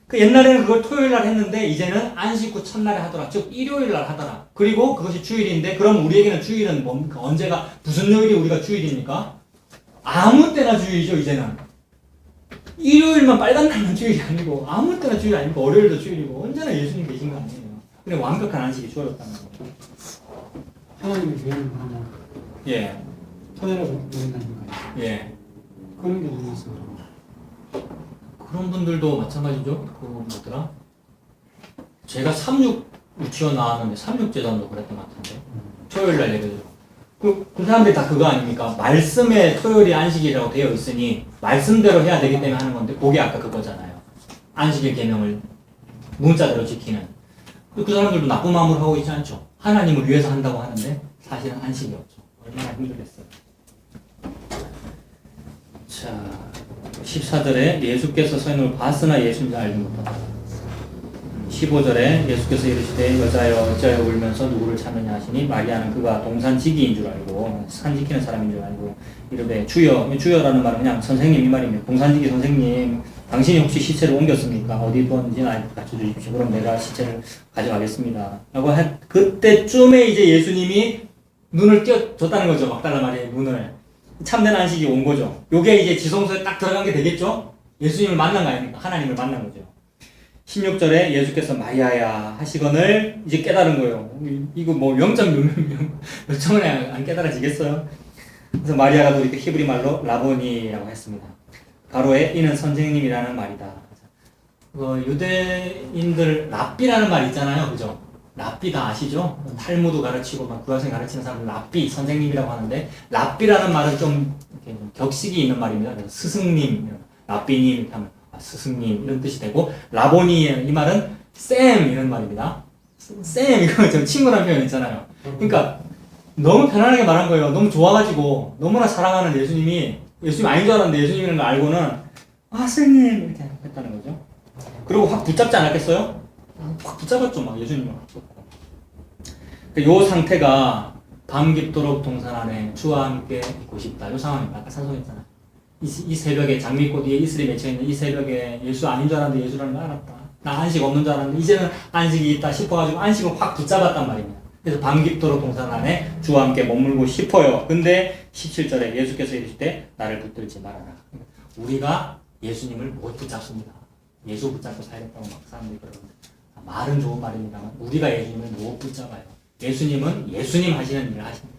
그 옛날에는 그걸 토요일 날 했는데 이제는 안식 후 첫날에 하더라. 즉 일요일 날 하더라. 그리고 그것이 주일인데 그럼 우리에게는 주일은 뭡니까? 언제가 무슨 요일이 우리가 주일입니까? 아무 때나 주일이죠. 이제는 일요일만 빨간 날만 주일이 아니고 아무 때나 주일 아니고 월요일도 주일이고 언제나 예수님 계신 거 아니에요. 근데 완벽한 안식이 주어졌다는 거죠. 하나님의 교회는 그러면 예. 토요일에 모인다니까요. 예. 그런 게 있어서 그런 분들도 마찬가지죠. 그 뭐더라? 제가 36 유치원 나왔는데 36제자도 그랬던 것 같은데 토요일 날 예배드리고 그 사람들이 다 그거 아닙니까? 말씀에 토요일이 안식이라고 되어 있으니 말씀대로 해야 되기 때문에 하는 건데 그게 아까 그거잖아요. 안식일 계명을 문자대로 지키는 그 사람들도 나쁜 마음으로 하고 있지 않죠. 하나님을 위해서 한다고 하는데 사실은 안식이 없죠. 얼마나 힘들겠어요. 자 14절에 예수께서 서 있는 걸 봤으나 예수인지 알지 못하다. 15절에 예수께서 이르시되 여자여 어찌하여 울면서 누구를 찾느냐 하시니 마리아는 그가 동산지기인 줄 알고 산 지키는 사람인 줄 알고 이르되 주여, 주여라는 말은 그냥 선생님 이 말입니다. 동산지기 선생님, 당신이 혹시 시체를 옮겼습니까? 어디 있든지 나 갖춰주십시오. 그럼 내가 시체를 가져가겠습니다. 라고 그때쯤에 이제 예수님이 눈을 띄워줬다는 거죠. 막달라 마리아의 눈을. 참된 안식이 온 거죠. 요게 이제 지성소에 딱 들어간 게 되겠죠? 예수님을 만난 거 아닙니까? 하나님을 만난 거죠. 16절에 예수께서 마리아야 하시거늘 이제 깨달은 거예요. 이거 뭐 0.몇 점을 안 깨달아지겠어요? 그래서 마리아가 또 이렇게 히브리 말로 라보니라고 했습니다. 가로에 이는 선생님이라는 말이다. 유대인들 랍비라는 말 있잖아요. 그죠? 랍비 다 아시죠? 탈무드 가르치고 막 구약성 가르치는 사람들 랍비 선생님이라고 하는데 랍비라는 말은 좀 이렇게 격식이 있는 말입니다. 그래서 스승님, 랍비님 이렇게 하면 스승님 이런 뜻이 되고 라보니 이 말은 쌤 이런 말입니다. 쌤 이거 저 친구라는 표현 있잖아요. 그러니까 너무 편안하게 말한 거예요. 너무 좋아가지고 너무나 사랑하는 예수님이 예수님 아닌 줄 알았는데 예수님이라는 걸 알고는 아 선생님 이렇게 했다는 거죠. 그리고 확 붙잡지 않았겠어요? 확 붙잡았죠. 막 예수님을 확 붙고. 요 상태가 밤 깊도록 동산 안에 주와 함께 있고 싶다. 요 상황입니다. 아까 산소했잖아요. 이 새벽에 장미꽃 위에 이슬이 맺혀있는 이 새벽에 예수 아닌 줄 알았는데 예수라는 걸 알았다. 나 안식 없는 줄 알았는데 이제는 안식이 있다 싶어가지고 안식을 확 붙잡았단 말입니다. 그래서 밤 깊도록 동산 안에 주와 함께 머물고 싶어요. 근데 17절에 예수께서 이르시되 나를 붙들지 말아라. 우리가 예수님을 못 붙잡습니다. 예수 붙잡고 살겠다고 막 사람들이 그러는데 말은 좋은 말입니다만 우리가 예수님을 못 붙잡아요. 예수님은 예수님 하시는 일을 하십니다.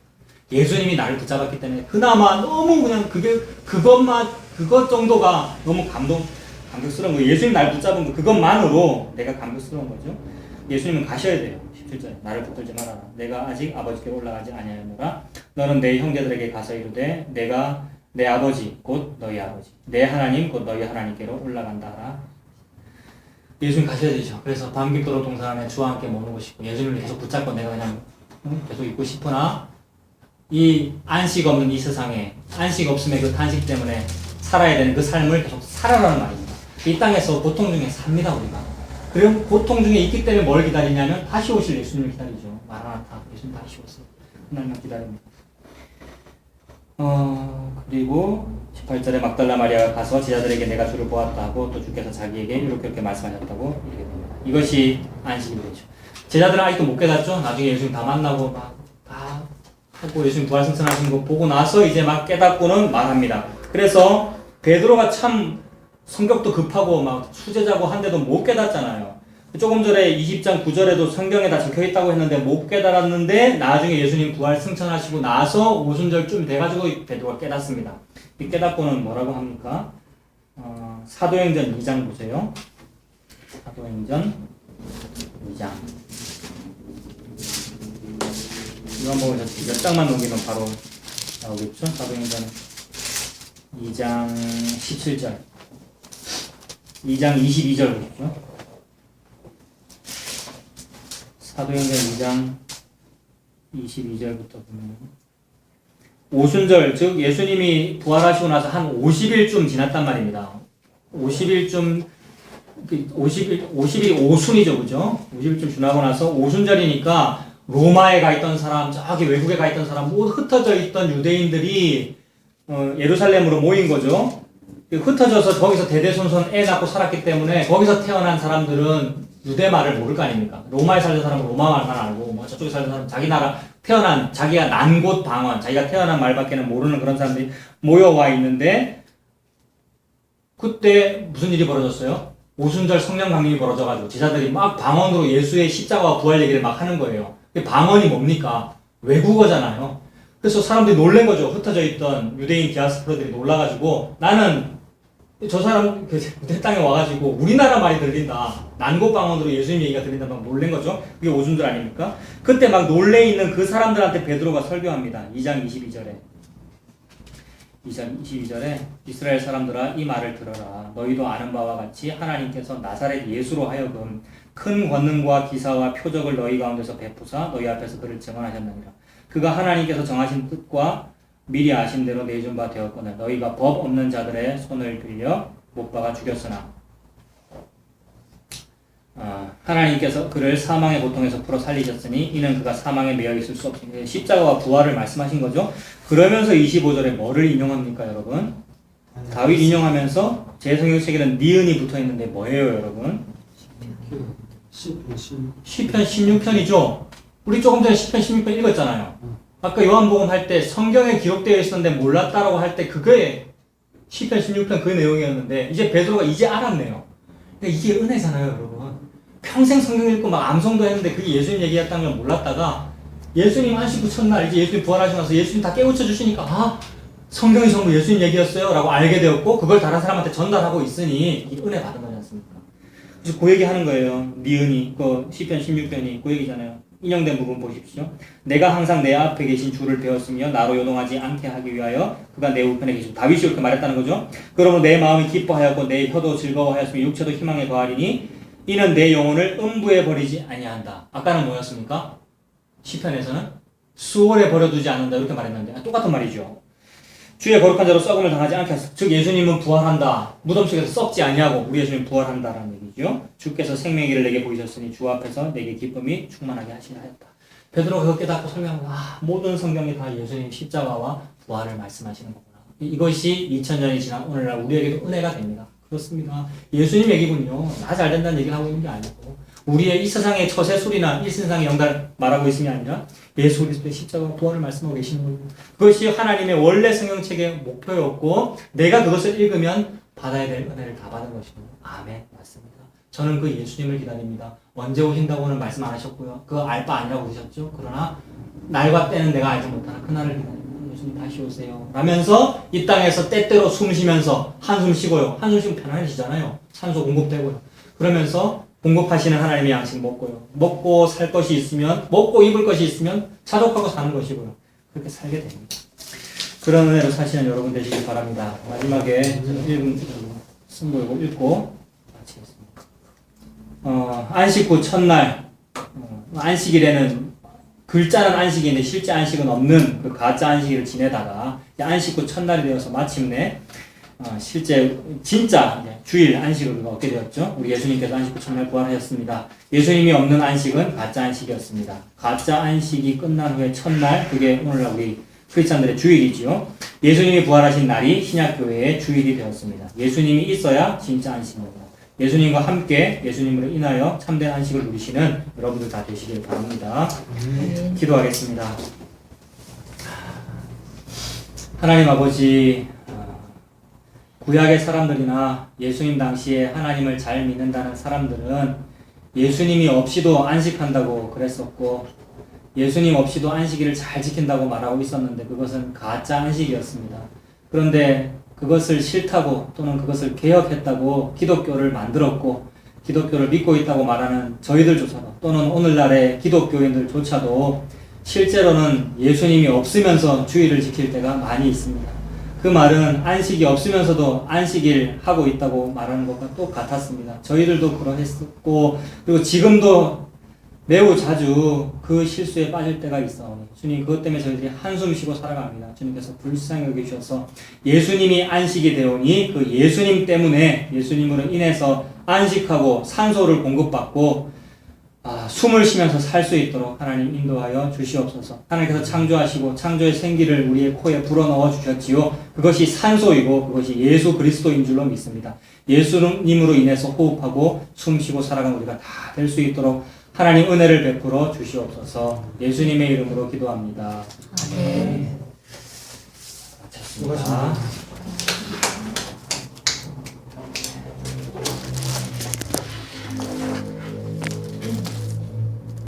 예수님이 나를 붙잡았기 때문에 그나마 너무 그냥 그것 정도가 너무 감격스러운 거예요. 예수님 나를 붙잡은 거 그것만으로 내가 감격스러운 거죠. 예수님은 가셔야 돼요. 17절에 나를 붙들지 말아라. 내가 아직 아버지께로 올라가지 아니하노라. 너는 내 형제들에게 가서 이르되 내가 내 아버지 곧 너희 아버지 내 하나님 곧 너희 하나님께로 올라간다 하라. 예수님 가셔야 되죠. 그래서 밤 깊도록 동산 안에 주와 함께 머물고 싶고 예수님을 계속 붙잡고 내가 그냥 계속 있고 싶으나 이 안식 없는 이 세상에 안식 없음의 그 탄식 때문에 살아야 되는 그 삶을 계속 살아라는 말입니다. 이 땅에서 고통 중에 삽니다 우리가. 그럼 고통 중에 있기 때문에 뭘 기다리냐면 다시 오실 예수님을 기다리죠. 마라나타 예수님 다시 오세요. 하나님만 기다립니다. 그리고 18절에 막달라 마리아가 가서 제자들에게 내가 주를 보았다 하고 또 주께서 자기에게 이렇게 말씀하셨다고 이렇게 됩니다. 이것이 안식이 되죠. 제자들은 아직도 못 깨닫죠. 나중에 예수님 다 만나고 막 다 하고 예수님 부활승천하신 거 보고 나서 이제 막 깨닫고는 말합니다. 그래서 베드로가 참 성격도 급하고 막 수제자고 한데도 못 깨닫잖아요. 조금 전에 20장 9절에도 성경에 다 적혀 있다고 했는데 못 깨달았는데 나중에 예수님 부활 승천하시고 나서 오순절쯤 돼가지고 베드로가 깨닫습니다. 이 깨닫고는 뭐라고 합니까? 사도행전 2장 보세요. 사도행전 2장. 이거 한번 몇 장만 넘기면 바로 나오겠죠? 사도행전 2장 17절. 2장 22절 보겠죠? 사도행전 2장 22절부터 보면 오순절, 즉 예수님이 부활하시고 나서 한 50일쯤 지났단 말입니다. 50일쯤 50일이 오순이죠, 그죠? 50일쯤 지나고 나서 오순절이니까 로마에 가 있던 사람, 저기 외국에 가 있던 사람, 모두 흩어져 있던 유대인들이 예루살렘으로 모인 거죠. 흩어져서 거기서 대대손손 애 낳고 살았기 때문에 거기서 태어난 사람들은 유대 말을 모를 거 아닙니까? 로마에 살던 사람은 로마 말만 알고, 뭐 저쪽에 살던 사람은 자기 나라 태어난, 자기가 난 곳 방언, 자기가 태어난 말밖에는 모르는 그런 사람들이 모여와 있는데, 그때 무슨 일이 벌어졌어요? 오순절 성령 강림이 벌어져가지고 제자들이 막 방언으로 예수의 십자가와 부활 얘기를 막 하는 거예요. 방언이 뭡니까? 외국어잖아요. 그래서 사람들이 놀란 거죠. 흩어져 있던 유대인 디아스포라들이 놀라가지고 나는 저 사람 그 땅에 와가지고 우리나라 말이 들린다. 난곳 방언으로 예수님 얘기가 들린다. 막 놀란 거죠. 그게 오순절 아닙니까? 그때 막 놀래 있는 그 사람들한테 베드로가 설교합니다. 2장 22절에. 2장 22절에 이스라엘 사람들아 이 말을 들어라. 너희도 아는 바와 같이 하나님께서 나사렛 예수로 하여금 큰 권능과 기사와 표적을 너희 가운데서 베푸사 너희 앞에서 그를 증언하셨느니라. 그가 하나님께서 정하신 뜻과 미리 아신 대로 내준 바 되었거늘 너희가 법 없는 자들의 손을 빌려 못 박아 죽였으나 하나님께서 그를 사망의 고통에서 풀어 살리셨으니 이는 그가 사망에 매여 있을 수 없으니 십자가와 부활을 말씀하신 거죠. 그러면서 25절에 뭐를 인용합니까, 여러분? 다윗 인용하면서 제 성경책에는 니은이 붙어 있는데 뭐예요, 여러분? 시편 16편이죠. 우리 조금 전에 시편 16편 읽었잖아요. 아까 요한복음 할 때 성경에 기록되어 있었는데 몰랐다라고 할 때 그게 시편 16편 그 내용이었는데 이제 베드로가 이제 알았네요. 그러니까 이게 은혜잖아요, 여러분. 평생 성경 읽고 막 암송도 했는데 그게 예수님 얘기였다는 걸 몰랐다가 예수님 안식 후 첫날 이제 예수님 부활하시고 나서 예수님 다 깨우쳐 주시니까 성경이 전부 예수님 얘기였어요 라고 알게 되었고 그걸 다른 사람한테 전달하고 있으니 이 은혜 받은 거지 않습니까? 그래서 그 얘기 하는 거예요. 니은이 그 시편 16편이 그 얘기잖아요. 인용된 부분 보십시오. 내가 항상 내 앞에 계신 주를 배웠으며 나로 요동하지 않게 하기 위하여 그가 내 우편에 계시고 다윗이 이렇게 말했다는 거죠. 그러므로 내 마음이 기뻐하였고 내 혀도 즐거워하였으며 육체도 희망에 거하리니 이는 내 영혼을 음부에 버리지 아니한다. 아까는 뭐였습니까? 시편에서는 수월에 버려두지 않는다 이렇게 말했는데 똑같은 말이죠. 주의 거룩한 자로 썩음을 당하지 않게 하소서. 즉 예수님은 부활한다. 무덤 속에서 썩지 아니하고 우리 예수님 부활한다라는 얘기죠. 주께서 생명의 길을 내게 보이셨으니 주 앞에서 내게 기쁨이 충만하게 하시라 하였다. 베드로가 그거 깨닫고 설명하고 모든 성경이 다 예수님 십자가와 부활을 말씀하시는 거구나. 이것이 2000년이 지난 오늘날 우리에게도 은혜가 됩니다. 그렇습니다. 예수님 얘기군요. 나 잘 된다는 얘기를 하고 있는 게 아니고 우리의 이 세상의 처세술이나 일신상의 영달 말하고 있음이 아니라 예수 그리스도의 십자가와 부활을 말씀하고 계시는 거고 그것이 하나님의 원래 성경책의 목표였고 내가 그것을 읽으면 받아야 될 은혜를 다 받은 것이고 아멘 맞습니다. 저는 그 예수님을 기다립니다. 언제 오신다고는 말씀 안 하셨고요. 그거 알 바 아니라고 그러셨죠. 그러나 날과 때는 내가 알지 못하나 그날을 기다립니다. 예수님 다시 오세요 라면서 이 땅에서 때때로 숨 쉬면서 한숨 쉬고요. 한숨 쉬면 편안해지잖아요. 산소 공급되고요. 그러면서 공급하시는 하나님의 양식 먹고요. 먹고 살 것이 있으면 먹고 입을 것이 있으면 자족하고 사는 것이고요. 그렇게 살게 됩니다. 그런 은혜로 사시는 여러분 되시길 바랍니다. 마지막에 읽은 승부 읽고 마치겠습니다. 안식 후 첫날 안식일에는 글자는 안식인데 실제 안식은 없는 그 가짜 안식일을 지내다가 안식 후 첫날이 되어서 마침내 실제 진짜 주일 안식을 우리가 얻게 되었죠. 우리 예수님께서 안식 후 첫날 부활하셨습니다. 예수님이 없는 안식은 가짜 안식이었습니다. 가짜 안식이 끝난 후에 첫날 그게 오늘날 우리 크리스찬들의 주일이지요. 예수님이 부활하신 날이 신약교회의 주일이 되었습니다. 예수님이 있어야 진짜 안식입니다. 예수님과 함께 예수님으로 인하여 참된 안식을 누리시는 여러분들 다 되시길 바랍니다. 기도하겠습니다. 하나님 아버지 구약의 사람들이나 예수님 당시에 하나님을 잘 믿는다는 사람들은 예수님이 없이도 안식한다고 그랬었고 예수님 없이도 안식일을 잘 지킨다고 말하고 있었는데 그것은 가짜 안식이었습니다. 그런데 그것을 싫다고 또는 그것을 개혁했다고 기독교를 만들었고 기독교를 믿고 있다고 말하는 저희들조차도 또는 오늘날의 기독교인들조차도 실제로는 예수님이 없으면서 주일을 지킬 때가 많이 있습니다. 그 말은 안식이 없으면서도 안식일 하고 있다고 말하는 것과 똑같았습니다. 저희들도 그러했었고 그리고 지금도 매우 자주 그 실수에 빠질 때가 있어. 주님 그것 때문에 저희들이 한숨 쉬고 살아갑니다. 주님께서 불쌍히 여기셔서 예수님이 안식이 되오니 그 예수님 때문에 예수님으로 인해서 안식하고 산소를 공급받고 숨을 쉬면서 살 수 있도록 하나님 인도하여 주시옵소서. 하나님께서 창조하시고 창조의 생기를 우리의 코에 불어넣어 주셨지요. 그것이 산소이고 그것이 예수 그리스도인 줄로 믿습니다. 예수님으로 인해서 호흡하고 숨쉬고 살아가는 우리가 다 될 수 있도록 하나님 은혜를 베풀어 주시옵소서. 예수님의 이름으로 기도합니다. 아멘. 마쳤습니다.